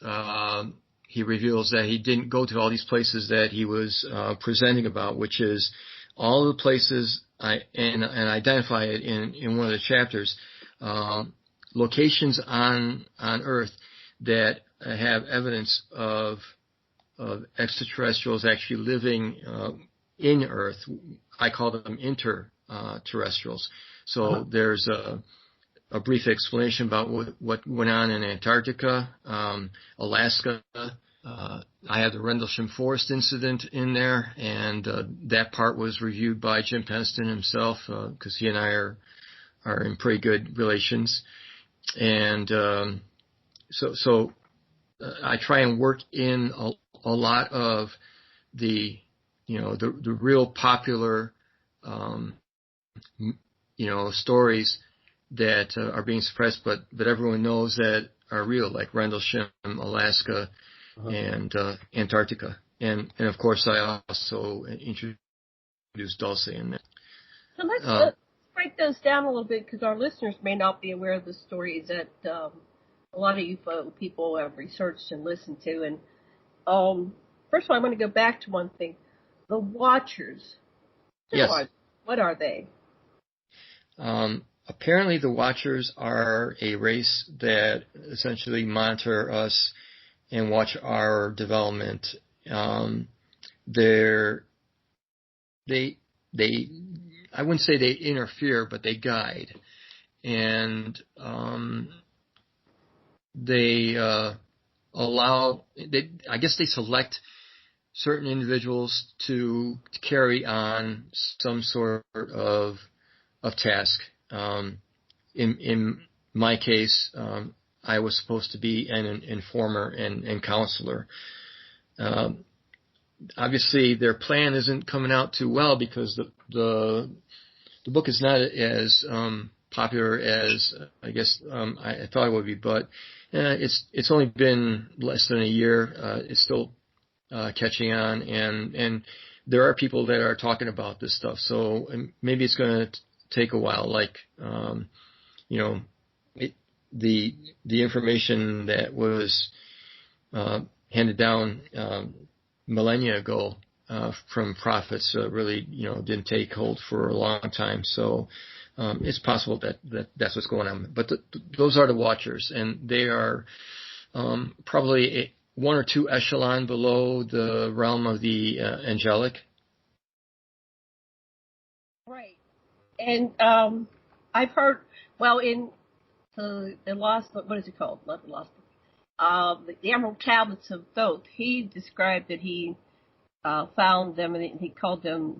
he reveals that he didn't go to all these places that he was presenting about, which is all the places and identify it in one of the chapters, locations on Earth that have evidence of extraterrestrials actually living in Earth. I call them interterrestrials. So there's a brief explanation about what went on in Antarctica, Alaska. I have the Rendlesham Forest incident in there, and that part was reviewed by Jim Penston himself, because he and I are in pretty good relations. And so I try and work in a lot of the real popular stories that are being suppressed, but everyone knows that are real, like Rendlesham, Alaska, and Antarctica, and of course I also introduced Dulce in there. So let's break those down a little bit, because our listeners may not be aware of the stories that a lot of UFO people have researched and listened to. And first of all, I want to go back to one thing: the Watchers. Yes. What are they? Apparently, the Watchers are a race that essentially monitor us and watch our development. I wouldn't say they interfere, but they guide, and they allow. I guess they select certain individuals to carry on some sort of task. In my case, I was supposed to be an informer and counselor. Obviously, their plan isn't coming out too well, because the book is not as popular as I guess I thought it would be. But it's only been less than a year. It's still catching on, and there are people that are talking about this stuff. So maybe it's going to take a while. Like, the information that was handed down millennia ago from prophets really, didn't take hold for a long time. So it's possible that's what's going on. But those are the watchers, and they are probably one or two echelon below the realm of the angelic. Right. And I've heard, in the Lost Book, what is it called? Not the Lost Book. The Emerald Tablets of Thoth, he described that he found them, and he called them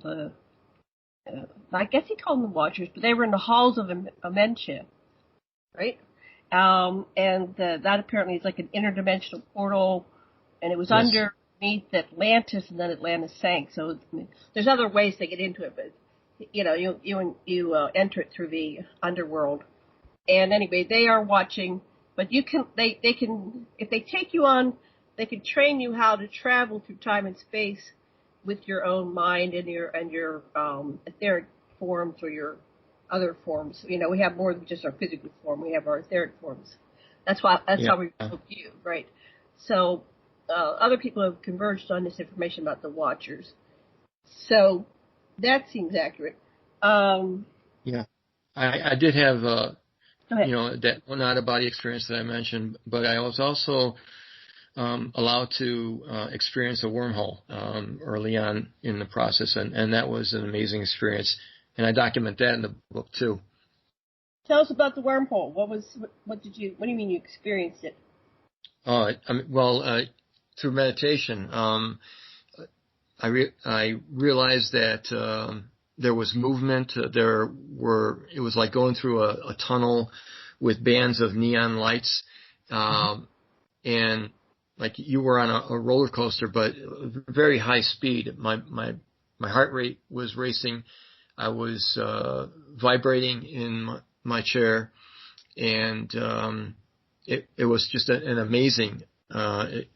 I guess he called them the Watchers, but they were in the halls of Amentia, right? And that apparently is like an interdimensional portal, and it was underneath Atlantis, and then Atlantis sank. So there's other ways to get into it, but you enter it through the underworld. And anyway, they are watching, but they can if they take you on, they can train you how to travel through time and space with your own mind and your etheric forms or your other forms. We have more than just our physical form. We have our etheric forms. That's how we book you, right? So other people have converged on this information about the Watchers. So that seems accurate. Yeah, I did have that one out-of-body experience that I mentioned, but I was also allowed to experience a wormhole early on in the process, and that was an amazing experience. And I document that in the book too. Tell us about the wormhole. What do you mean you experienced it? Through meditation, I realized that there was movement. It was like going through a tunnel with bands of neon lights, and like you were on a roller coaster, but very high speed. My heart rate was racing. I was vibrating in my chair, and it was just an amazing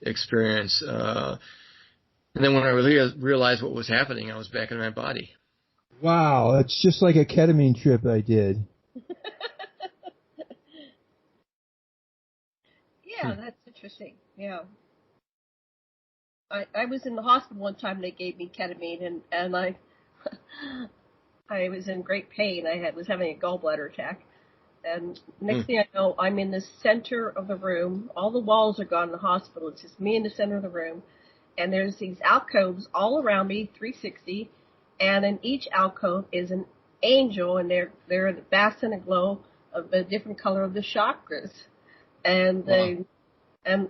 experience. And then when I realized what was happening, I was back in my body. Wow, it's just like a ketamine trip I did. Yeah, that's interesting. Yeah. I was in the hospital one time. They gave me ketamine, and I was in great pain. I was having a gallbladder attack. And next thing I know, I'm in the center of the room. All the walls are gone in the hospital. It's just me in the center of the room. And there's these alcoves all around me, 360. And in each alcove is an angel, and they're basked in a glow of a different color of the chakras. And and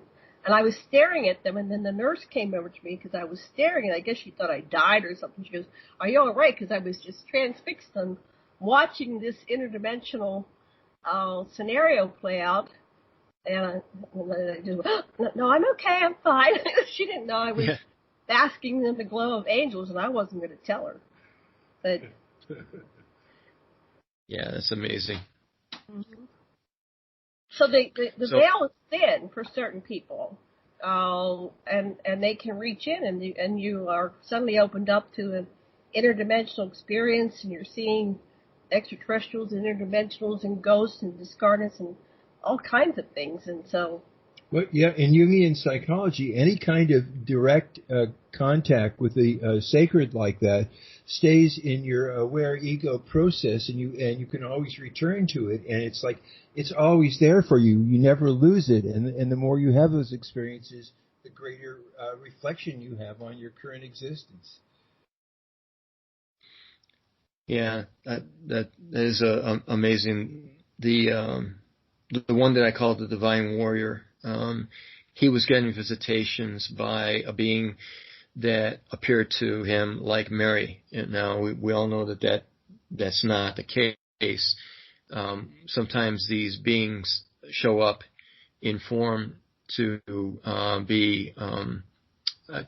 I was staring at them, and then the nurse came over to me because I was staring, and I guess she thought I died or something. She goes, "Are you all right?" Because I was just transfixed on watching this interdimensional scenario play out. And I just went, "No, I'm okay, I'm fine." She didn't know I was basking in the glow of angels, and I wasn't going to tell her. But yeah, that's amazing. Mm-hmm. So the veil is thin for certain people, and they can reach in, and you are suddenly opened up to an interdimensional experience, and you're seeing extraterrestrials and interdimensionals and ghosts and discarnates and all kinds of things, and so. Well, yeah, in Jungian psychology, any kind of direct contact with the sacred like that stays in your aware ego process, and you can always return to it, and it's like it's always there for you. You never lose it, and the more you have those experiences, the greater reflection you have on your current existence. Yeah, that is amazing. The one that I called the Divine Warrior. He was getting visitations by a being that appeared to him like Mary. And now we all know that's not the case. Sometimes these beings show up in form to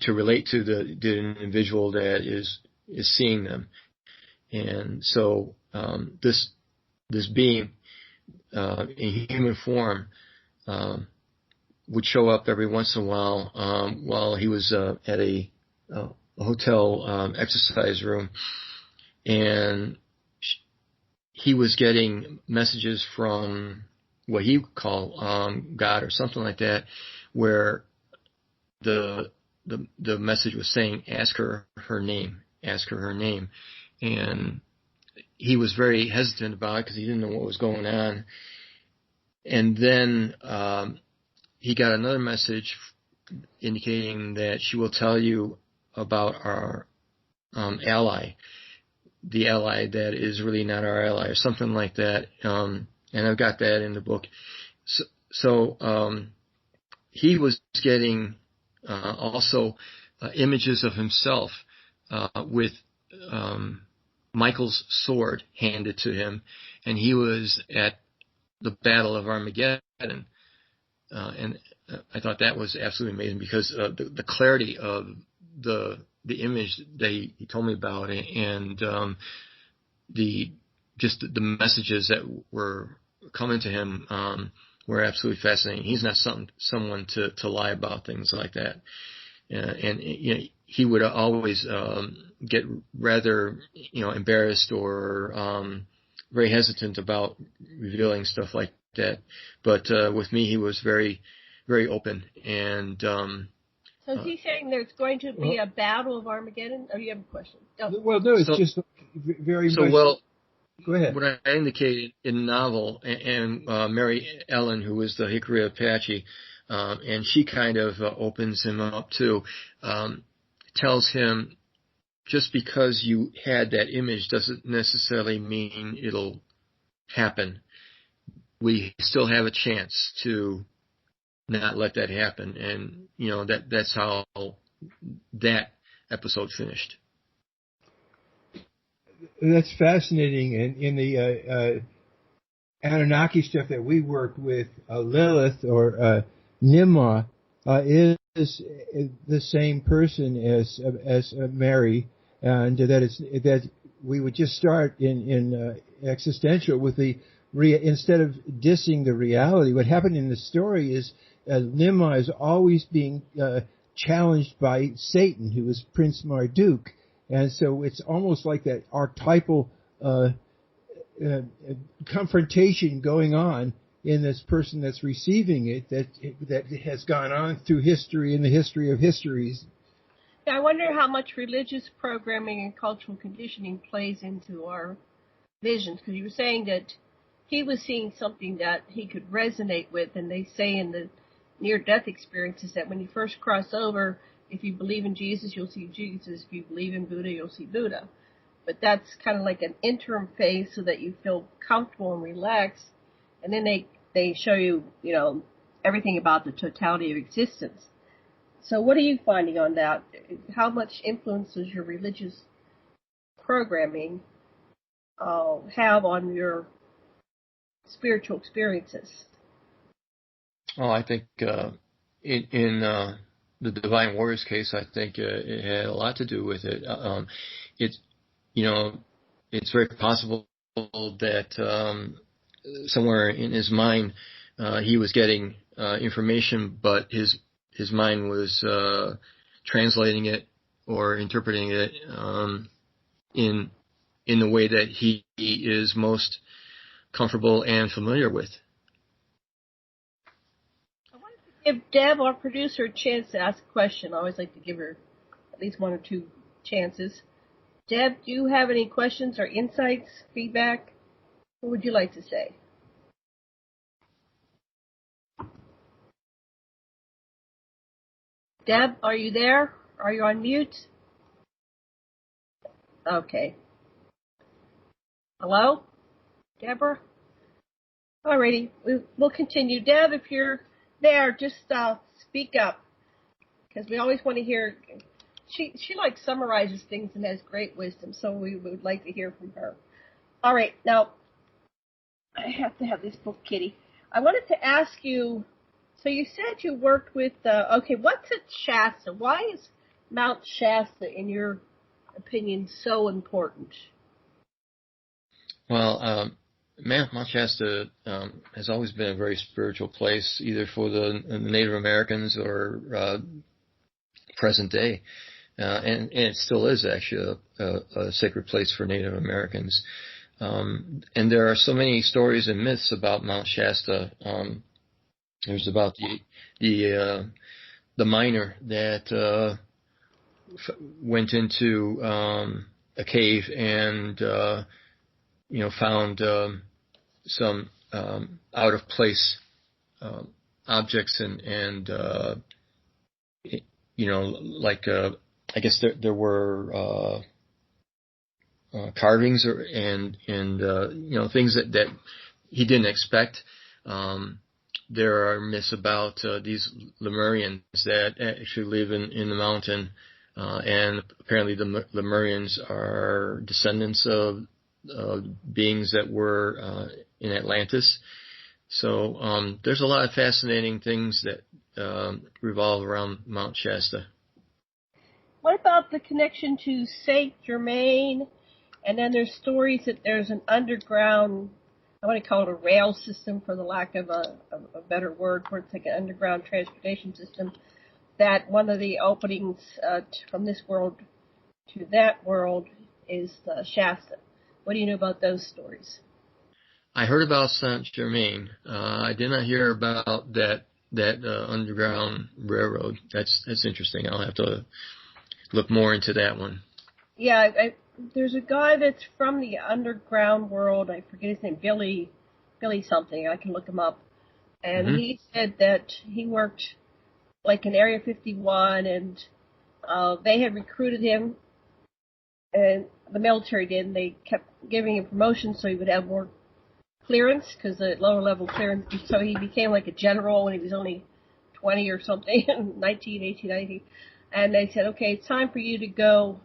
relate to the individual that is seeing them. And so this being in human form would show up every once in a while he was at a hotel exercise room, and he was getting messages from what he would call God or something like that, where the message was saying, ask her her name, and he was very hesitant about it because he didn't know what was going on. And then he got another message indicating that she will tell you about our ally, the ally that is really not our ally, or something like that. And I've got that in the book. So he was getting also images of himself with Michael's sword handed to him, and he was at the Battle of Armageddon. And I thought that was absolutely amazing because the clarity of the image that he told me about, and the messages that were coming to him were absolutely fascinating. He's not someone to lie about things like that. And you know, he would always get rather embarrassed or very hesitant about revealing stuff like that. But with me, he was very, very open. And so is he saying there's going to be a battle of Armageddon? Oh, you have a question? Oh. Well, no, it's just very much. Well, go ahead. What I indicated in the novel, and Mary Ellen, who was the Hickory Apache, and she kind of opens him up too, tells him, just because you had that image doesn't necessarily mean it'll happen. We still have a chance to not let that happen. And, that's how that episode finished. That's fascinating. And in the Anunnaki stuff that we worked with, Lilith or Nimma is the same person as Mary, and that we would just start in existential with instead of dissing the reality. What happened in the story is Nimma is always being challenged by Satan, who is Prince Marduk, and so it's almost like that archetypal confrontation going on in this person that's receiving it, that has gone on through history and the history of histories. Yeah, I wonder how much religious programming and cultural conditioning plays into our visions, because you were saying that he was seeing something that he could resonate with, and they say in the near-death experiences that when you first cross over, if you believe in Jesus, you'll see Jesus. If you believe in Buddha, you'll see Buddha. But that's kind of like an interim phase so that you feel comfortable and relaxed. And then they show you, everything about the totality of existence. So what are you finding on that? How much influence does your religious programming have on your spiritual experiences? Oh, I think in the Divine Warriors case, I think it had a lot to do with it. It's very possible that somewhere in his mind he was getting information, but his mind was translating it or interpreting it in the way that he is most comfortable and familiar with. I wanted to give Deb, our producer, a chance to ask a question. I always like to give her at least one or two chances. Deb, do you have any questions or insights, feedback? What would you like to say? Deb, are you there? Are you on mute? Okay. Hello? Deborah? Alrighty, we'll continue. Deb, if you're there, just speak up, because we always want to hear. She like summarizes things and has great wisdom, so we would like to hear from her. All right, now I have to have this book, Kitty. I wanted to ask you. So you said you worked with. What's at Shasta? Why is Mount Shasta, in your opinion, so important? Well, Mount Shasta has always been a very spiritual place, either for the Native Americans or present day, and it still is actually a sacred place for Native Americans. And there are so many stories and myths about Mount Shasta. There's about the miner that went into a cave and found some out of place objects and I guess there were carvings and things that he didn't expect. There are myths about these Lemurians that actually live in the mountain, and apparently the Lemurians are descendants of beings that were in Atlantis. So there's a lot of fascinating things that revolve around Mount Shasta. What about the connection to Saint Germain? And then there's stories that there's an underground, I want to call it a rail system for the lack of a better word, where it's like an underground transportation system, that one of the openings from this world to that world is Shasta. What do you know about those stories? I heard about Saint Germain. I did not hear about that underground railroad. That's interesting. I'll have to look more into that one. Yeah, there's a guy that's from the underground world. I forget his name, Billy something. I can look him up. And he said that he worked like in Area 51, and they had recruited him, and the military did, and they kept giving him promotions so he would have more clearance, because the lower level clearance, so he became like a general when he was only 20 or something, 18, 19. And they said, okay, it's time for you to go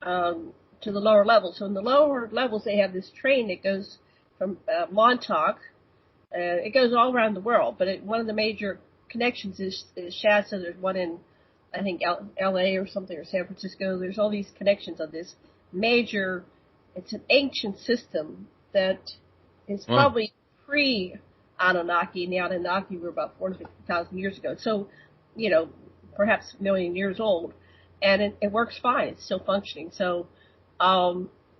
to the lower levels. So in the lower levels, they have this train that goes from Montauk. It goes all around the world, but one of the major connections is Shasta. There's one in, I think, L.A. or something, or San Francisco. There's all these connections of this major, it's an ancient system that is probably pre-Anunnaki, and the Anunnaki were about 450,000 years ago. So, perhaps a million years old. And it works fine. It's still functioning. So,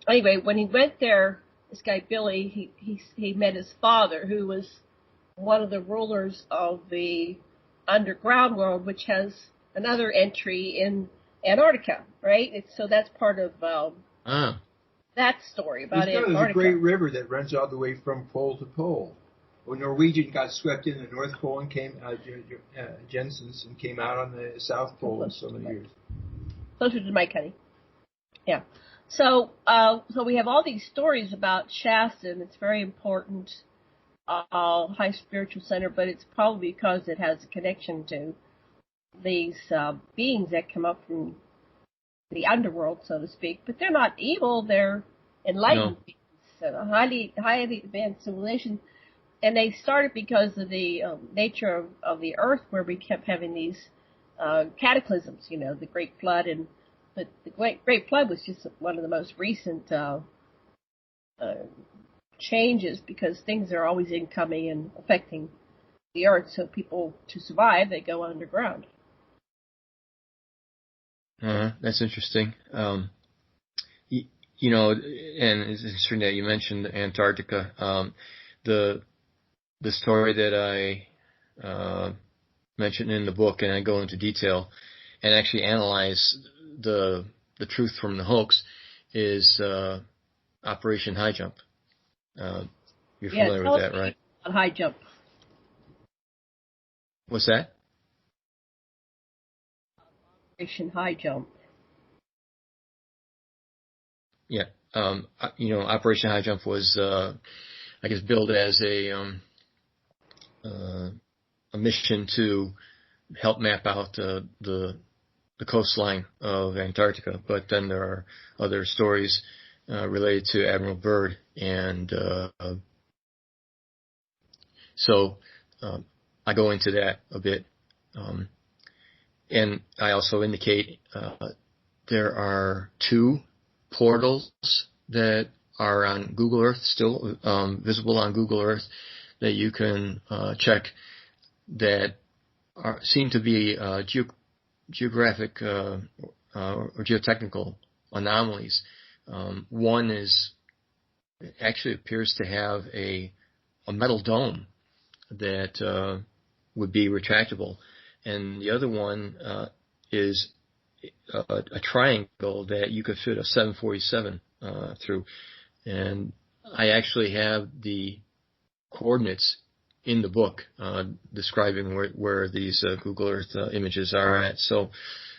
anyway, when he went there, this guy Billy, he met his father, who was one of the rulers of the underground world, which has another entry in Antarctica, right? So that's part of that story about Antarctica. There's a great river that runs all the way from pole to pole. When Norwegian got swept in the North Pole and came, Jensen's, and came out on the South Pole in so many years. Closer to Mike, honey. Yeah. So we have all these stories about Shasta, and it's very important, high spiritual center, but it's probably because it has a connection to these beings that come up from the underworld, so to speak. But they're not evil; they're enlightened beings, highly advanced civilization. And they started because of the nature of the earth, where we kept having these cataclysms, the Great Flood. But the Great Flood was just one of the most recent changes, because things are always incoming and affecting the earth. So people, to survive, they go underground. That's interesting. And it's interesting that you mentioned Antarctica. The story that I mentioned in the book, and I go into detail and actually analyze the truth from the hoax, is Operation High Jump. You're familiar with that, right? On High Jump. What's that? Operation High Jump. Yeah. Operation High Jump was, I guess, billed as a mission to help map out the coastline of Antarctica. But then there are other stories related to Admiral Byrd, and so I go into that a bit. And I also indicate there are two portals that are on Google Earth, still visible on Google Earth, that you can check that seem to be geographic or geotechnical anomalies. One actually appears to have a metal dome that would be retractable, and the other one is a triangle that you could fit a 747 through. And I actually have the coordinates in the book describing where these Google Earth images are at. So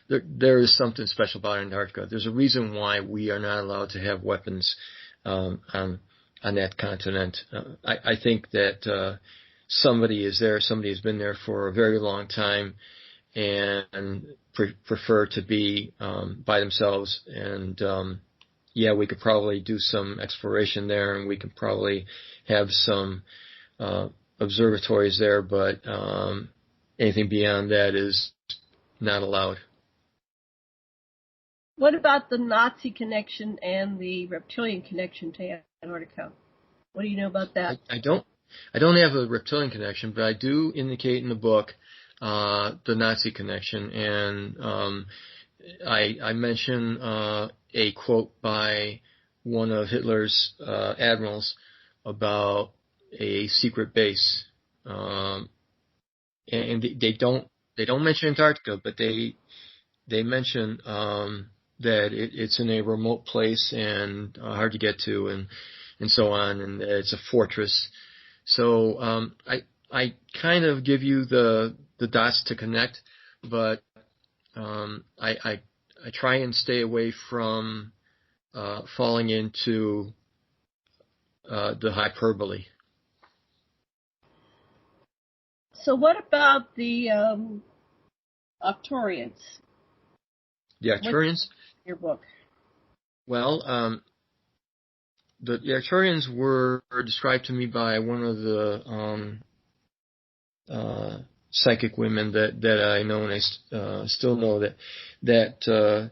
there is something special about Antarctica. There's a reason why we are not allowed to have weapons on that continent. I think that somebody is there, somebody has been there for a very long time, and prefer to be by themselves. And yeah, we could probably do some exploration there, and we could probably have some observatories there, but anything beyond that is not allowed. What about the Nazi connection and the reptilian connection to Antarctica? What do you know about that? I don't have a reptilian connection, but I do indicate in the book the Nazi connection, and I mention a quote by one of Hitler's admirals about a secret base, and they don't mention Antarctica, but they mention that it's in a remote place and hard to get to, and so on, and it's a fortress. So I kind of give you the dots to connect, but I try and stay away from falling into the hyperbole. So what about the Arcturians? The Arcturians? Your book. Well, the Arcturians were described to me by one of the psychic women that I know, and I still know that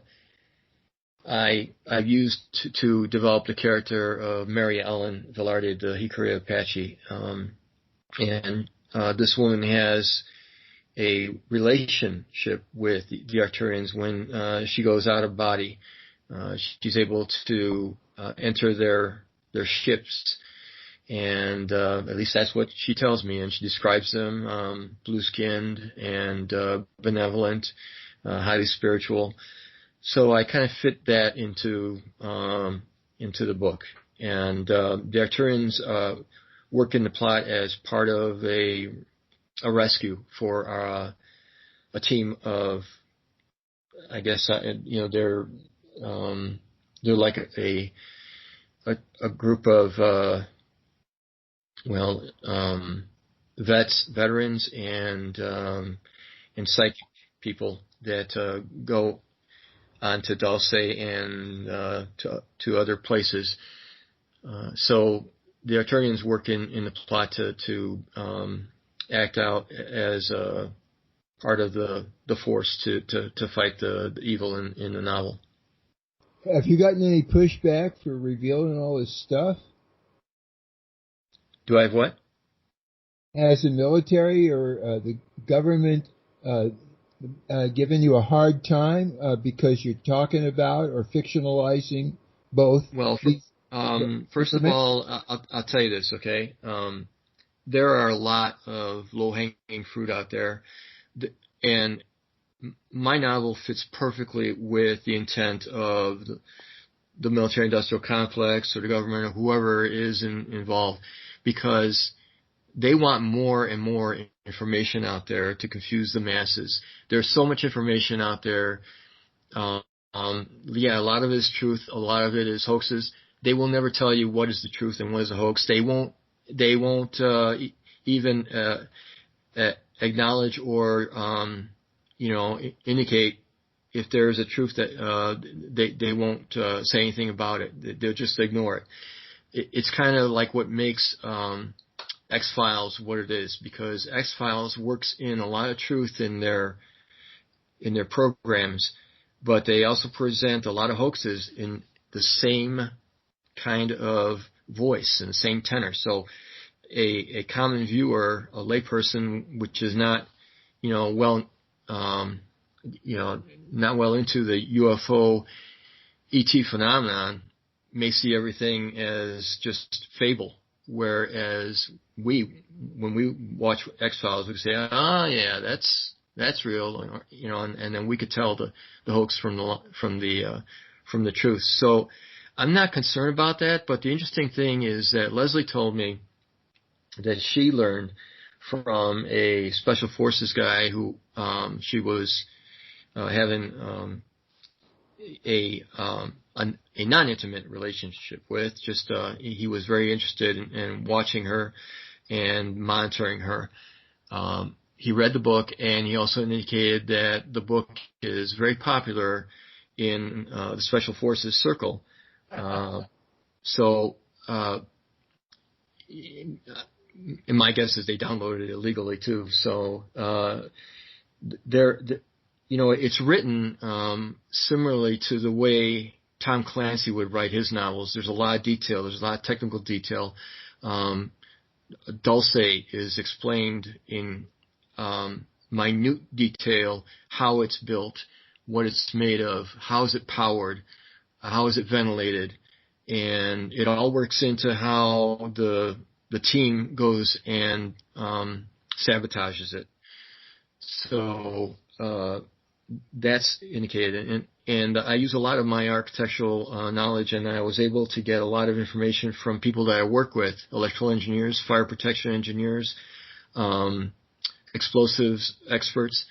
I've used to develop the character of Mary Ellen Velarde, the Hickory Apache, and this woman has a relationship with the Arcturians when she goes out of body. She's able to enter their ships, and at least that's what she tells me. And she describes them blue-skinned and benevolent, highly spiritual. So I kind of fit that into the book. And the Arcturians work in the plot as part of a rescue for a team of, I guess, they're like a group of veterans and psychic people that go on to Dulce and to other places. So the Arcturians work in the plot to act out as part of the force to fight the evil in the novel. Have you gotten any pushback for revealing all this stuff? Do I have what? Has the military or the government given you a hard time because you're talking about or fictionalizing both? Well, first of all, I'll tell you this, okay? There are a lot of low-hanging fruit out there, and my novel fits perfectly with the intent of the military-industrial complex or the government or whoever is involved, because they want more and more information out there to confuse the masses. There's so much information out there. A lot of it is truth. A lot of it is hoaxes. They will never tell you what is the truth and what is a hoax. They won't even acknowledge or indicate if there is a truth that they won't say anything about it. They'll just ignore it. It's kind of like what makes X-Files what it is, because X-Files works in a lot of truth in their programs, but they also present a lot of hoaxes in the same kind of voice and the same tenor. So a common viewer, a layperson, which is not, not well into the UFO ET phenomenon, may see everything as just fable. Whereas when we watch X-Files, we say, yeah, that's real, and then we could tell the hoax from the truth. So I'm not concerned about that. But the interesting thing is that Leslie told me that she learned from a special forces guy who she was having a non-intimate relationship with. Just he was very interested in watching her and monitoring her. He read the book, and he also indicated that the book is very popular in the Special Forces circle. So and my guess is they downloaded it illegally too. So it's written similarly to the way Tom Clancy would write his novels. There's a lot of detail. There's a lot of technical detail. Dulce is explained in minute detail how it's built, what it's made of, how is it powered, how is it ventilated, and it all works into how the team goes and sabotages it. So that's indicated. And I use a lot of my architectural knowledge, and I was able to get a lot of information from people that I work with, electrical engineers, fire protection engineers, explosives experts,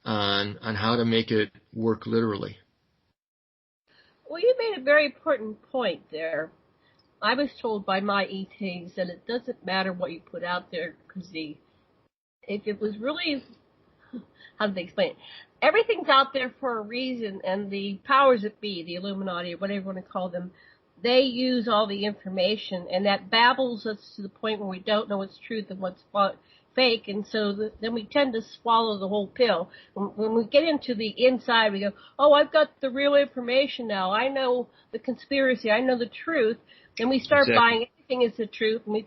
on how to make it work literally. Well, you made a very important point there. I was told by my ETs that it doesn't matter what you put out there, because if it was really, how do they explain it? Everything's out there for a reason, and the powers that be, the Illuminati, or whatever you want to call them, they use all the information, and that babbles us to the point where we don't know what's truth and what's fake, and so then we tend to swallow the whole pill. When we get into the inside, we go, oh, I've got the real information now. I know the conspiracy. I know the truth. Then we start buying everything as the truth, and we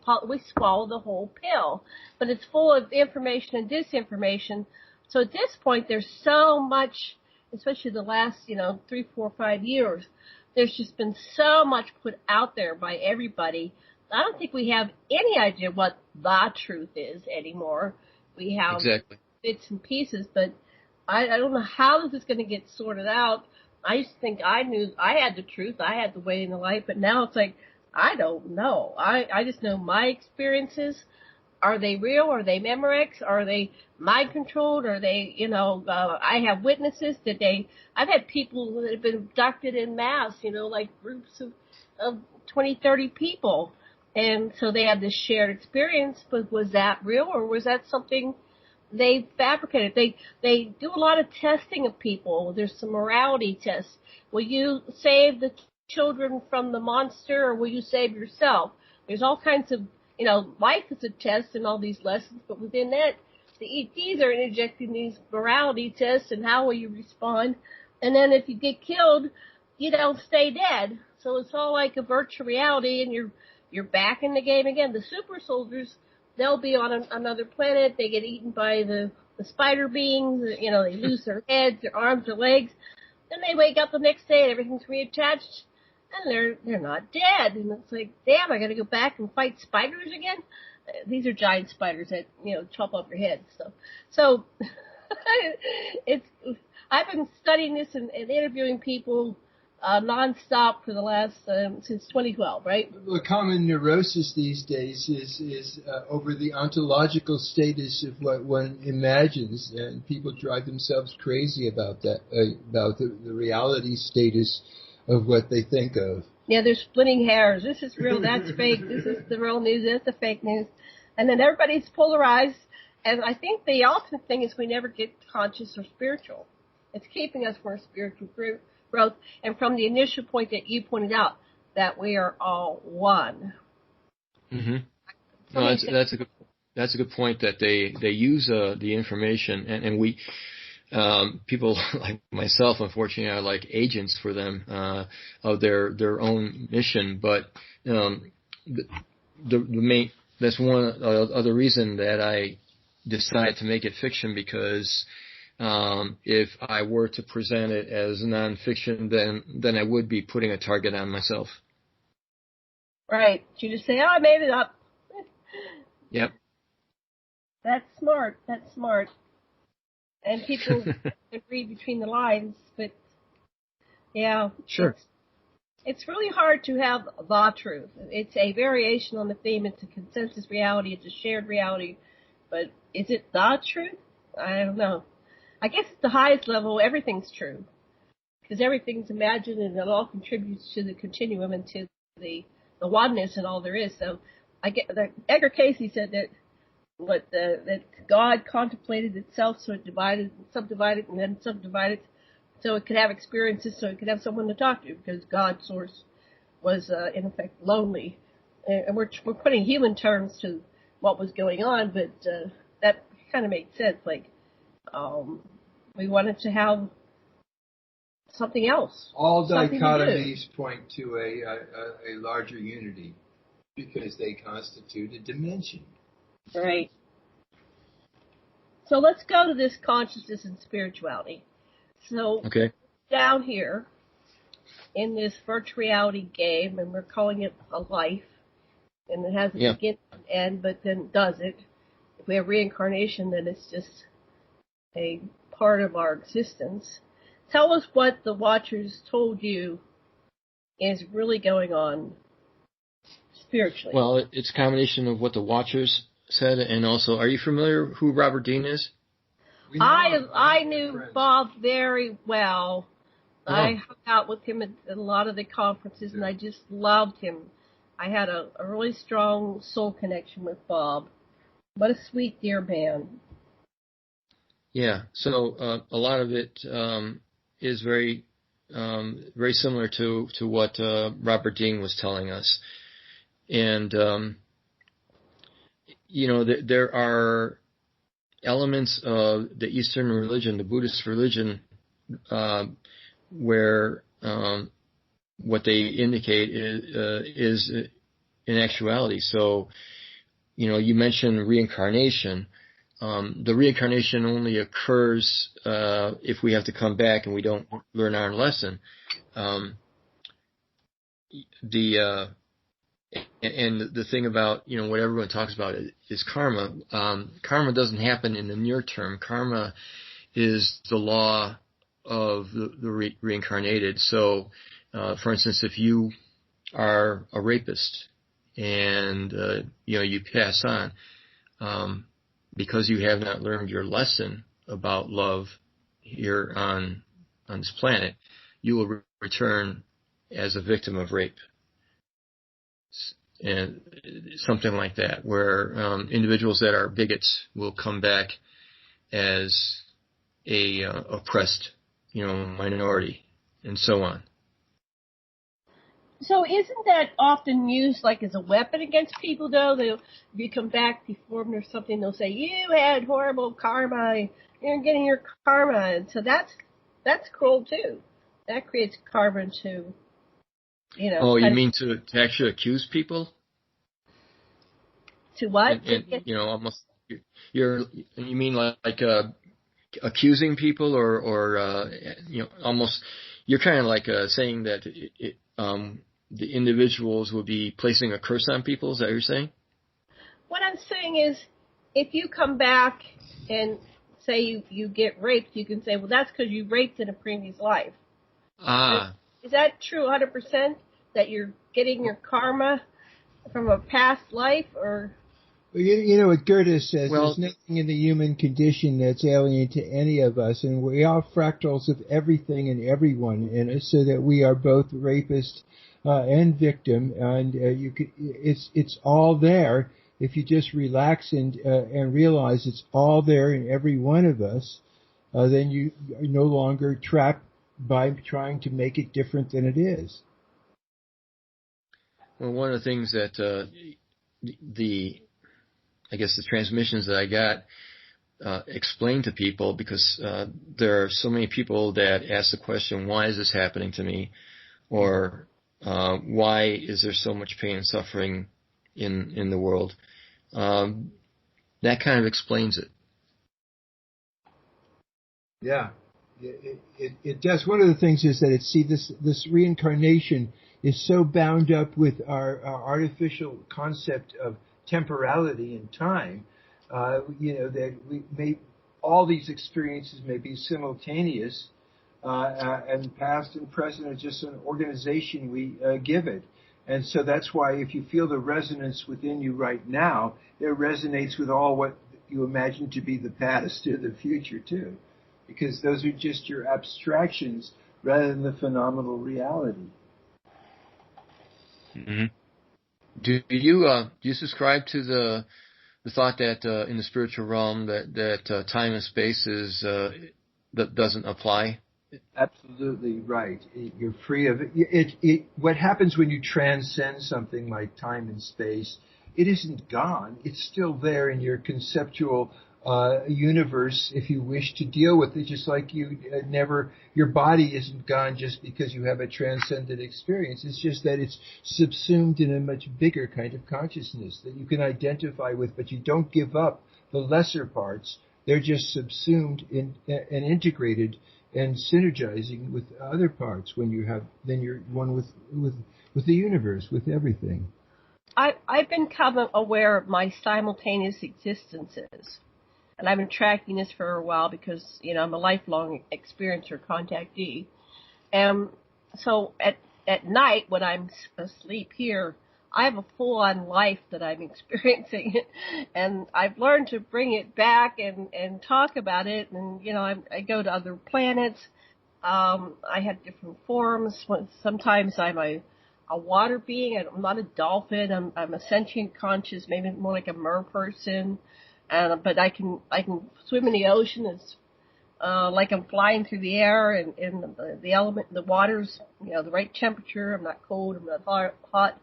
swallow the whole pill. But it's full of information and disinformation. So at this point, there's so much, especially the last, 3, 4, 5 years, there's just been so much put out there by everybody. I don't think we have any idea what the truth is anymore. We have bits and pieces, but I don't know how this is going to get sorted out. I used to think I knew I had the truth. I had the way in the light, but now it's like, I don't know. I just know my experiences. Are they real? Are they Memorex? Are they mind controlled? Are they, I have witnesses I've had people that have been abducted in mass, like groups of 20, 30 people. And so they have this shared experience, but was that real, or was that something they fabricated? They do a lot of testing of people. There's some morality tests. Will you save the children from the monster, or will you save yourself? There's all kinds of, life is a test and all these lessons, but within that, the ETs are interjecting these morality tests and how will you respond. And then if you get killed, you don't stay dead. So it's all like a virtual reality, and you're back in the game again. The super soldiers, they'll be on another planet. They get eaten by the spider beings. They lose their heads, their arms, their legs. Then they wake up the next day and everything's reattached, and they're not dead. And it's like, damn, I got to go back and fight spiders again. These are giant spiders that chop off your head. So I've been studying this and interviewing people nonstop for the last since 2012, right? The common neurosis these days is over the ontological status of what one imagines, and people drive themselves crazy about that, about the reality status of what they think of. Yeah, they're splitting hairs. This is real, that's fake. This is the real news, that's the fake news. And then everybody's polarized. And I think the ultimate thing is we never get conscious or spiritual. It's keeping us from our spiritual growth. And from the initial point that you pointed out, that we are all one. Mm-hmm. No, that's a good point, that they use the information, and we people like myself, unfortunately, are like agents for them of their own mission. But the main, that's one other reason that I decided to make it fiction, because if I were to present it as nonfiction, then I would be putting a target on myself. Right. You just say, "Oh, I made it up." Yep. That's smart. That's smart. And people can read between the lines, but yeah. Sure. It's really hard to have the truth. It's a variation on the theme. It's a consensus reality. It's a shared reality. But is it the truth? I don't know. I guess at the highest level, everything's true, because everything's imagined and it all contributes to the continuum and to the oneness and all there is. So I get that Edgar Casey said that that God contemplated itself, so it divided, subdivided, and then subdivided, so it could have experiences, so it could have someone to talk to, because God's source was in effect lonely. And we're putting human terms to what was going on, but that kind of made sense. Like we wanted to have something else. All dichotomies point to a larger unity, because they constitute a dimension. Right. So let's go to this consciousness and spirituality. So down here in this virtual reality game, and we're calling it a life, and it has a beginning and end, but then does it? If we have reincarnation, then it's just a part of our existence. Tell us what the Watchers told you is really going on spiritually. Well, it's a combination of what the Watchers said, and also, are you familiar who Robert Dean is? I knew Bob very well. Oh. I hung out with him at a lot of the conferences, and I just loved him. I had a really strong soul connection with Bob. What a sweet, dear man. Yeah, so a lot of it is very similar to what Robert Dean was telling us. And there are elements of the Eastern religion, the Buddhist religion, where what they indicate is in actuality. So, you mentioned reincarnation. The reincarnation only occurs if we have to come back and we don't learn our lesson. And the thing about, what everyone talks about is karma. Karma doesn't happen in the near term. Karma is the law of the reincarnated. So, for instance, if you are a rapist and, you pass on, because you have not learned your lesson about love here on this planet, you will return as a victim of rape. And something like that, where individuals that are bigots will come back as a oppressed, minority, and so on. So isn't that often used like as a weapon against people, though? If you come back deformed or something, they'll say, you had horrible karma, you're getting your karma. And so that's cruel, too. That creates karma, too. Oh, you mean to actually accuse people? To what? And almost you mean like accusing people, or almost you're kind of like saying that the individuals will be placing a curse on people. Is that what you're saying? What I'm saying is, if you come back and say you get raped, you can say, well, that's because you raped in a previous life. Is that true 100%, that you're getting your karma from a past life, or? Well, what Goethe says, there's nothing in the human condition that's alien to any of us, and we are fractals of everything and everyone in us, so that we are both rapist and victim, and it's all there. If you just relax and realize it's all there in every one of us, then you are no longer trapped by trying to make it different than it is. Well, one of the things that I guess the transmissions that I got explain to people, because there are so many people that ask the question, why is this happening to me? Or why is there so much pain and suffering in the world? That kind of explains it. Yeah, it does. One of the things is that this reincarnation is so bound up with our artificial concept of temporality and time, that all these experiences may be simultaneous, and past and present are just an organization we give it. And so that's why if you feel the resonance within you right now, it resonates with all what you imagine to be the past or the future too. Because those are just your abstractions rather than the phenomenal reality. Mm-hmm. Do you subscribe to the thought that in the spiritual realm that time and space that doesn't apply? Absolutely right. You're free of it. What happens when you transcend something like time and space? It isn't gone. It's still there in your conceptual universe if you wish to deal with it, just like your body isn't gone just because you have a transcendent experience. It's just that it's subsumed in a much bigger kind of consciousness that you can identify with, but you don't give up the lesser parts. They're just subsumed and integrated and synergizing with other parts then you're one with the universe, with everything. I've become aware of my simultaneous existences. And I've been tracking this for a while because, I'm a lifelong experiencer contactee. And so at night when I'm asleep here, I have a full-on life that I'm experiencing. And I've learned to bring it back and talk about it. And, I go to other planets. I have different forms. Sometimes I'm a water being. I'm not a dolphin. I'm a sentient conscious, maybe more like a mer person. But I can swim in the ocean. It's like I'm flying through the air, and the element, the water's the right temperature. I'm not cold. I'm not hot.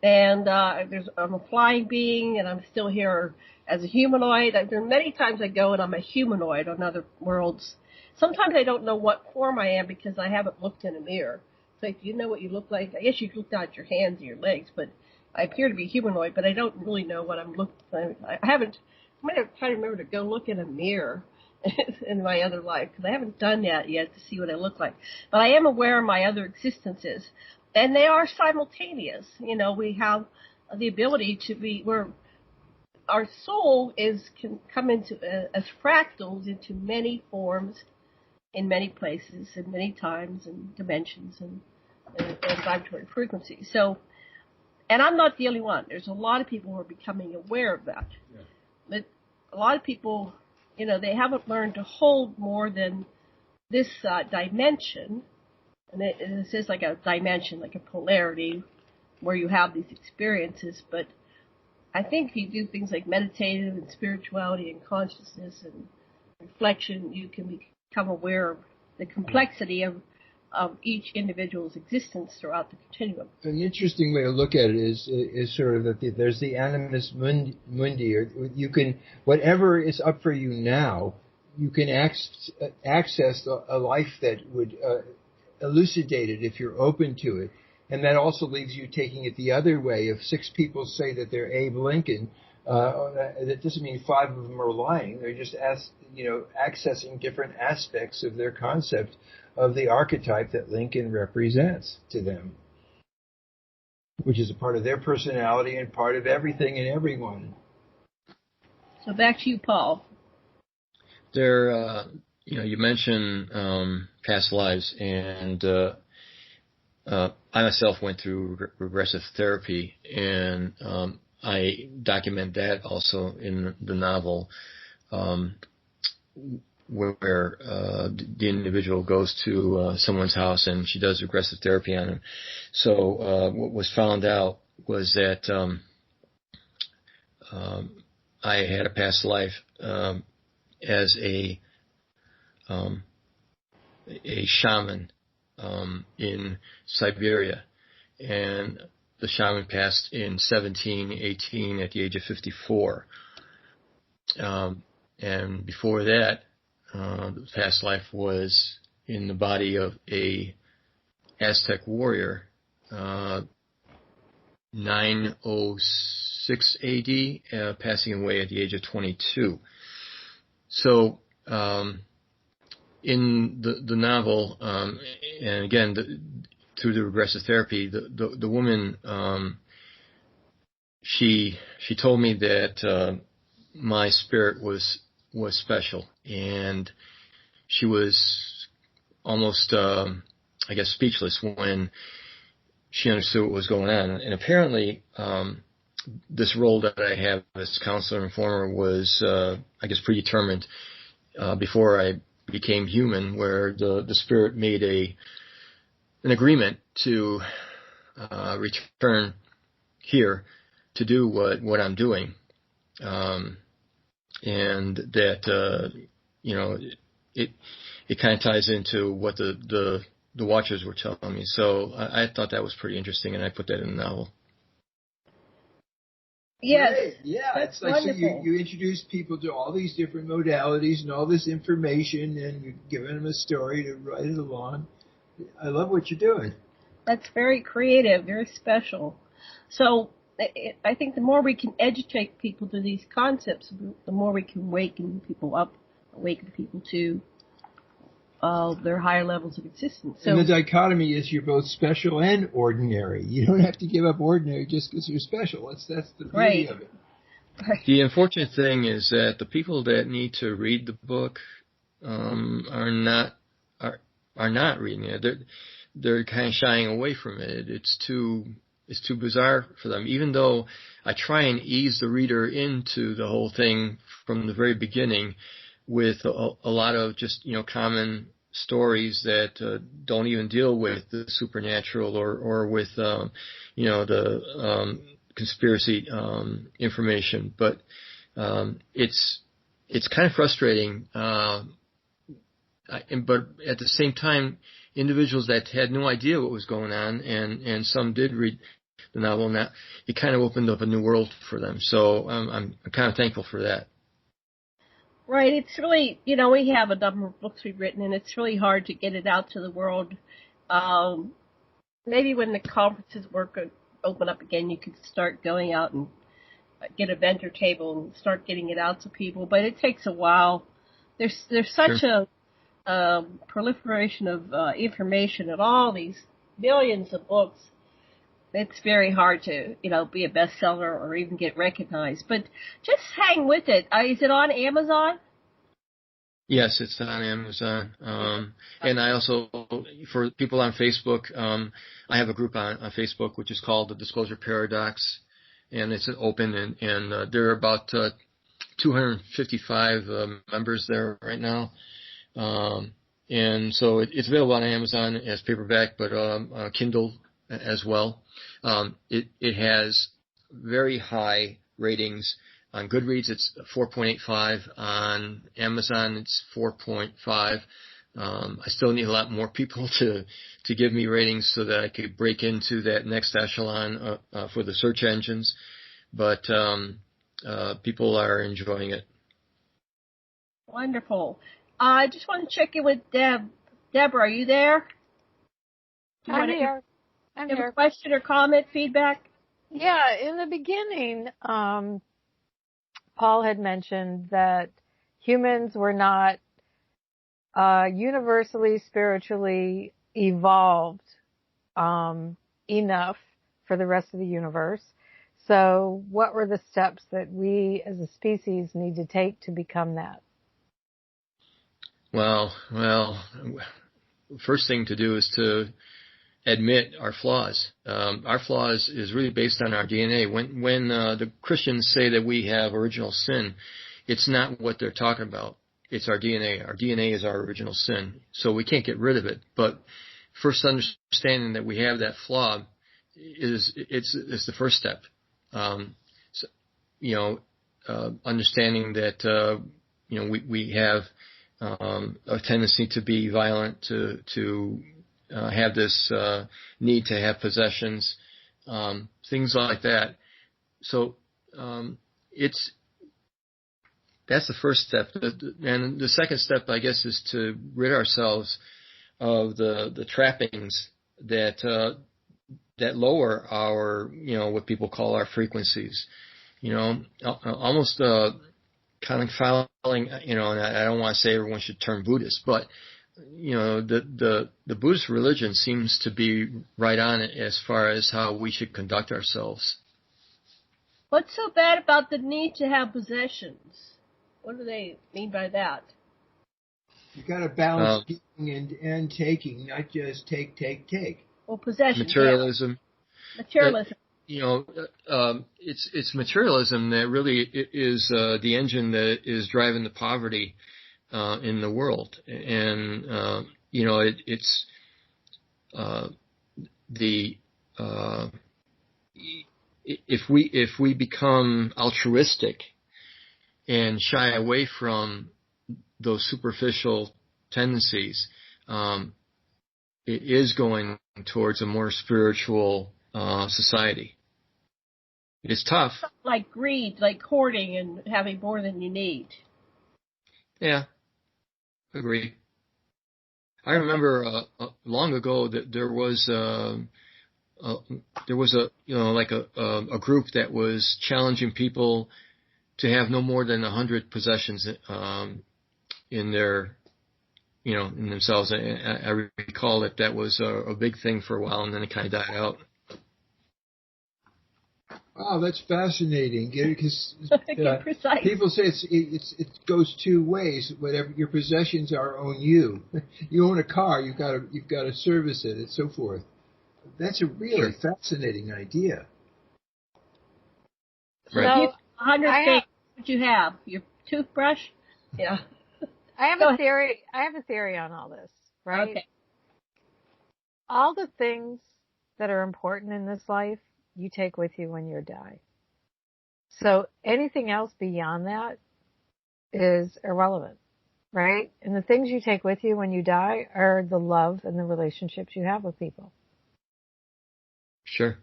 And I'm a flying being, and I'm still here as a humanoid. There are many times I go and I'm a humanoid on other worlds. Sometimes I don't know what form I am because I haven't looked in a mirror. So if you know what you look like, I guess you looked out your hands and your legs, but I appear to be humanoid, but I don't really know what I'm looking like. I'm going to try to remember to go look in a mirror in my other life, because I haven't done that yet to see what I look like. But I am aware of my other existences, and they are simultaneous. We have the ability to be, where our soul can come into as fractals into many forms, in many places, in many times and dimensions and vibratory frequencies. So, and I'm not the only one. There's a lot of people who are becoming aware of that. Yeah. But a lot of people, they haven't learned to hold more than this dimension. And this is like a dimension, like a polarity, where you have these experiences. But I think if you do things like meditative and spirituality and consciousness and reflection, you can become aware of the complexity of each individual's existence throughout the continuum. An interesting way to look at it is sort of that there's the animus mundi, or you can, whatever is up for you now, you can access a life that would elucidate it if you're open to it. And that also leaves you taking it the other way. If 6 people say that they're Abe Lincoln, that doesn't mean 5 of them are lying. They're just accessing different aspects of their concept of the archetype that Lincoln represents to them, which is a part of their personality and part of everything and everyone. So back to you, Paul. There, you mentioned past lives, and I myself went through regressive therapy, and I document that also in the novel, where the individual goes to someone's house and she does regressive therapy on him. So what was found out was that I had a past life as a shaman in Siberia, and the shaman passed in 1718 at the age of 54. And before that, the past life was in the body of a Aztec warrior, 906 AD, passing away at the age of 22. So, in the novel, and again, through the regressive therapy, the woman, she told me that my spirit was special, and she was almost, I guess, speechless when she understood what was going on. And apparently, this role that I have as counselor and informer was, I guess, predetermined before I became human, where the spirit made an agreement to return here to do what I'm doing, and that it kind of ties into what the Watchers were telling me. So I thought that was pretty interesting, and I put that in the novel. Yes. Great. Yeah, that's it's like wonderful. so you introduce people to all these different modalities and all this information, and you're giving them a story to write it along. I love what you're doing. That's very creative, very special. So I think the more we can educate people to these concepts, the more we can awaken people to their higher levels of existence. So, and the dichotomy is you're both special and ordinary. You don't have to give up ordinary just because you're special. That's the beauty of it. Right. The unfortunate thing is that the people that need to read the book are not reading it. They're kind of shying away from it. It's too bizarre for them. Even though I try and ease the reader into the whole thing from the very beginning, with a lot of just common stories that don't even deal with the supernatural or with the conspiracy information, but it's kind of frustrating. But at the same time, individuals that had no idea what was going on, and some did read the novel, and that it kind of opened up a new world for them. So I'm kind of thankful for that. Right, it's really, we have a number of books we've written, and it's really hard to get it out to the world. Maybe when the conferences open up again, you could start going out and get a vendor table and start getting it out to people, but it takes a while. There's such a proliferation of information and all these millions of books. It's very hard to, be a bestseller or even get recognized. But just hang with it. Is it on Amazon? Yes, it's on Amazon. And I also, for people on Facebook, I have a group on Facebook which is called the Disclosure Paradox, and it's open, and there are about 255 members there right now. And so it's available on Amazon as paperback, but Kindle as well. It has very high ratings. On Goodreads, it's 4.85. On Amazon, it's 4.5. I still need a lot more people to give me ratings so that I could break into that next echelon for the search engines. But people are enjoying it. Wonderful. I just want to check in with Deb. Deborah, are you there? I'm here. I'm here. Have a question or comment, feedback? Yeah, in the beginning, Paul had mentioned that humans were not universally spiritually evolved enough for the rest of the universe. So what were the steps that we as a species need to take to become that? Well, first thing to do is to admit our flaws. Our flaws is really based on our DNA. When the Christians say that we have original sin, it's not what they're talking about. It's our DNA. Our DNA is our original sin. So we can't get rid of it. But first understanding that we have that flaw is the first step. Understanding that we have a tendency to be violent, to have this need to have possessions, things like that. So that's the first step. And the second step, I guess, is to rid ourselves of the trappings that lower our, what people call our frequencies. Almost kind of following, and I don't want to say everyone should turn Buddhist, but the Buddhist religion seems to be right on it as far as how we should conduct ourselves. What's so bad about the need to have possessions? What do they mean by that? You got to balance giving and taking, not just take. Well, possessions. Materialism. Yeah. Materialism. It's materialism that really is the engine that is driving the poverty in the world, and it's if we become altruistic and shy away from those superficial tendencies, it is going towards a more spiritual society. It's tough. Like greed, like hoarding and having more than you need. Yeah, agree. I remember long ago that there was a group that was challenging people to have no more than 100 possessions in their in themselves. I recall that was a big thing for a while, and then it kind of died out. Wow, that's fascinating. Because precise. People say it goes two ways. Whatever your possessions are, own you. You own a car, you've got to service it, and so forth. That's a really fascinating idea. Right. So, 100 things. What you have? Your toothbrush? Yeah. I have a theory. I have a theory on all this, right? Okay. All the things that are important in this life, you take with you when you die. So anything else beyond that is irrelevant, right? And the things you take with you when you die are the love and the relationships you have with people. Sure.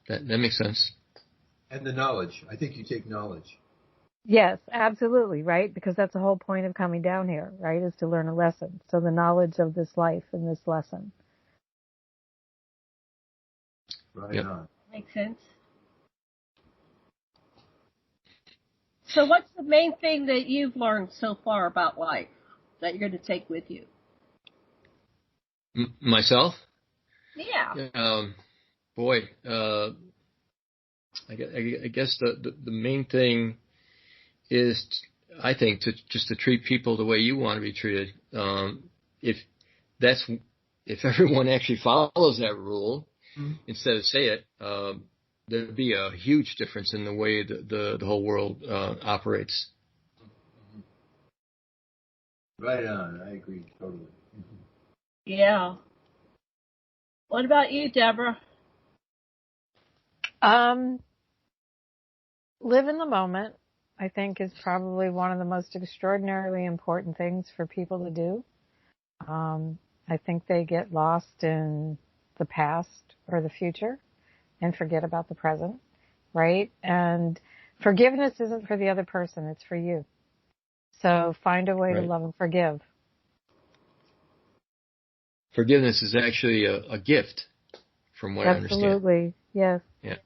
That makes sense. And the knowledge. I think you take knowledge. Yes, absolutely, right? Because that's the whole point of coming down here, right, is to learn a lesson. So the knowledge of this life and this lesson. Right on. Makes sense. So what's the main thing that you've learned so far about life that you're going to take with you? Myself? Yeah. I guess the main thing is, I think, to treat people the way you want to be treated. If everyone actually follows that rule, instead of say it, there'd be a huge difference in the way the whole world operates. Right on. I agree totally. Yeah. What about you, Deborah? Live in the moment, I think, is probably one of the most extraordinarily important things for people to do. I think they get lost in the past or the future and forget about the present, right? And forgiveness isn't for the other person, it's for you. So find a way to love and forgive. Forgiveness is actually a gift, from what I understand. Absolutely, yes. Yeah.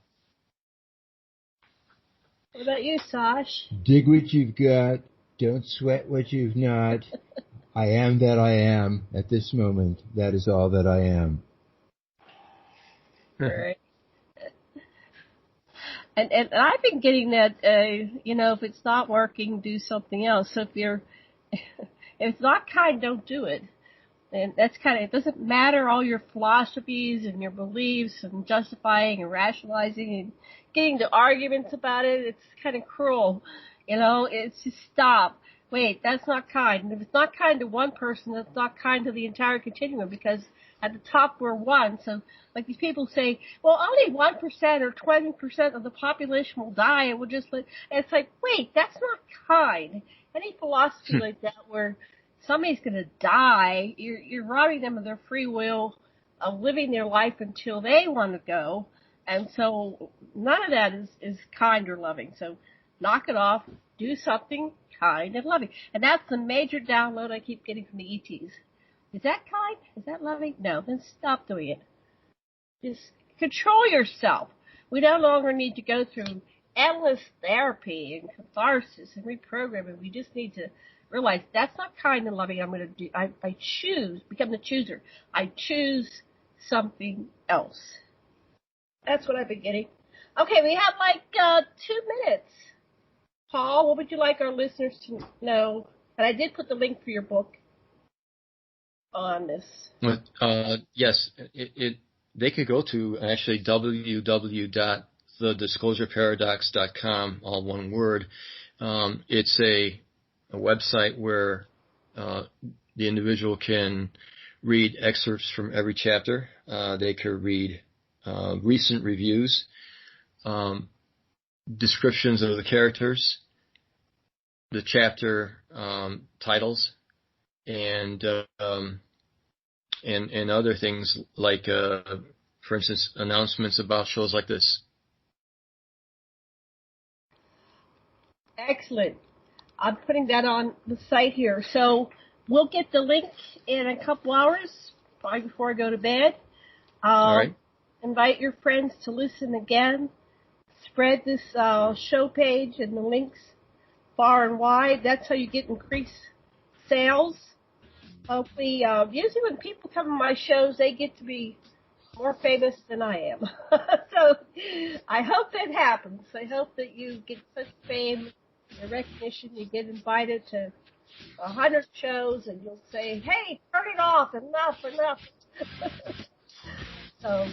What about you, Sash? Dig what you've got. Don't sweat what you've not. I am that I am at this moment. That is all that I am. Right. And I've been getting that, if it's not working, do something else. So if it's not kind, don't do it. And that's it doesn't matter all your philosophies and your beliefs and justifying and rationalizing and getting into arguments about it. It's kind of cruel. It's just stop. Wait, that's not kind. And if it's not kind to one person, that's not kind to the entire continuum, because at the top we're one. So like these people say, well, only 1% or 20% of the population will die, and we'll just let, and it's like, wait, that's not kind. Any philosophy like that where somebody's going to die, you're robbing them of their free will of living their life until they want to go. And so none of that is kind or loving. So knock it off, do something kind and loving. And that's the major download I keep getting from the ETs. Is that kind? Is that loving? No, then stop doing it. Just control yourself. We no longer need to go through endless therapy and catharsis and reprogramming. We just need to realize that's not kind and loving. I'm going to do. I choose, become the chooser. I choose something else. That's what I've been getting. Okay, we have like 2 minutes. Paul, what would you like our listeners to know? And I did put the link for your book on this. Yes, they could go to actually www.thedisclosureparadox.com, all one word. It's a website where the individual can read excerpts from every chapter. They could read recent reviews, descriptions of the characters, the chapter titles, and other things like, for instance, announcements about shows like this. Excellent. I'm putting that on the site here. So we'll get the link in a couple hours, probably before I go to bed. All right. Invite your friends to listen again. Spread this show page and the links far and wide. That's how you get increased sales. Hopefully, usually when people come to my shows, they get to be more famous than I am. So I hope that happens. I hope that you get such fame and recognition. You get invited to 100 shows and you'll say, hey, turn it off, enough. So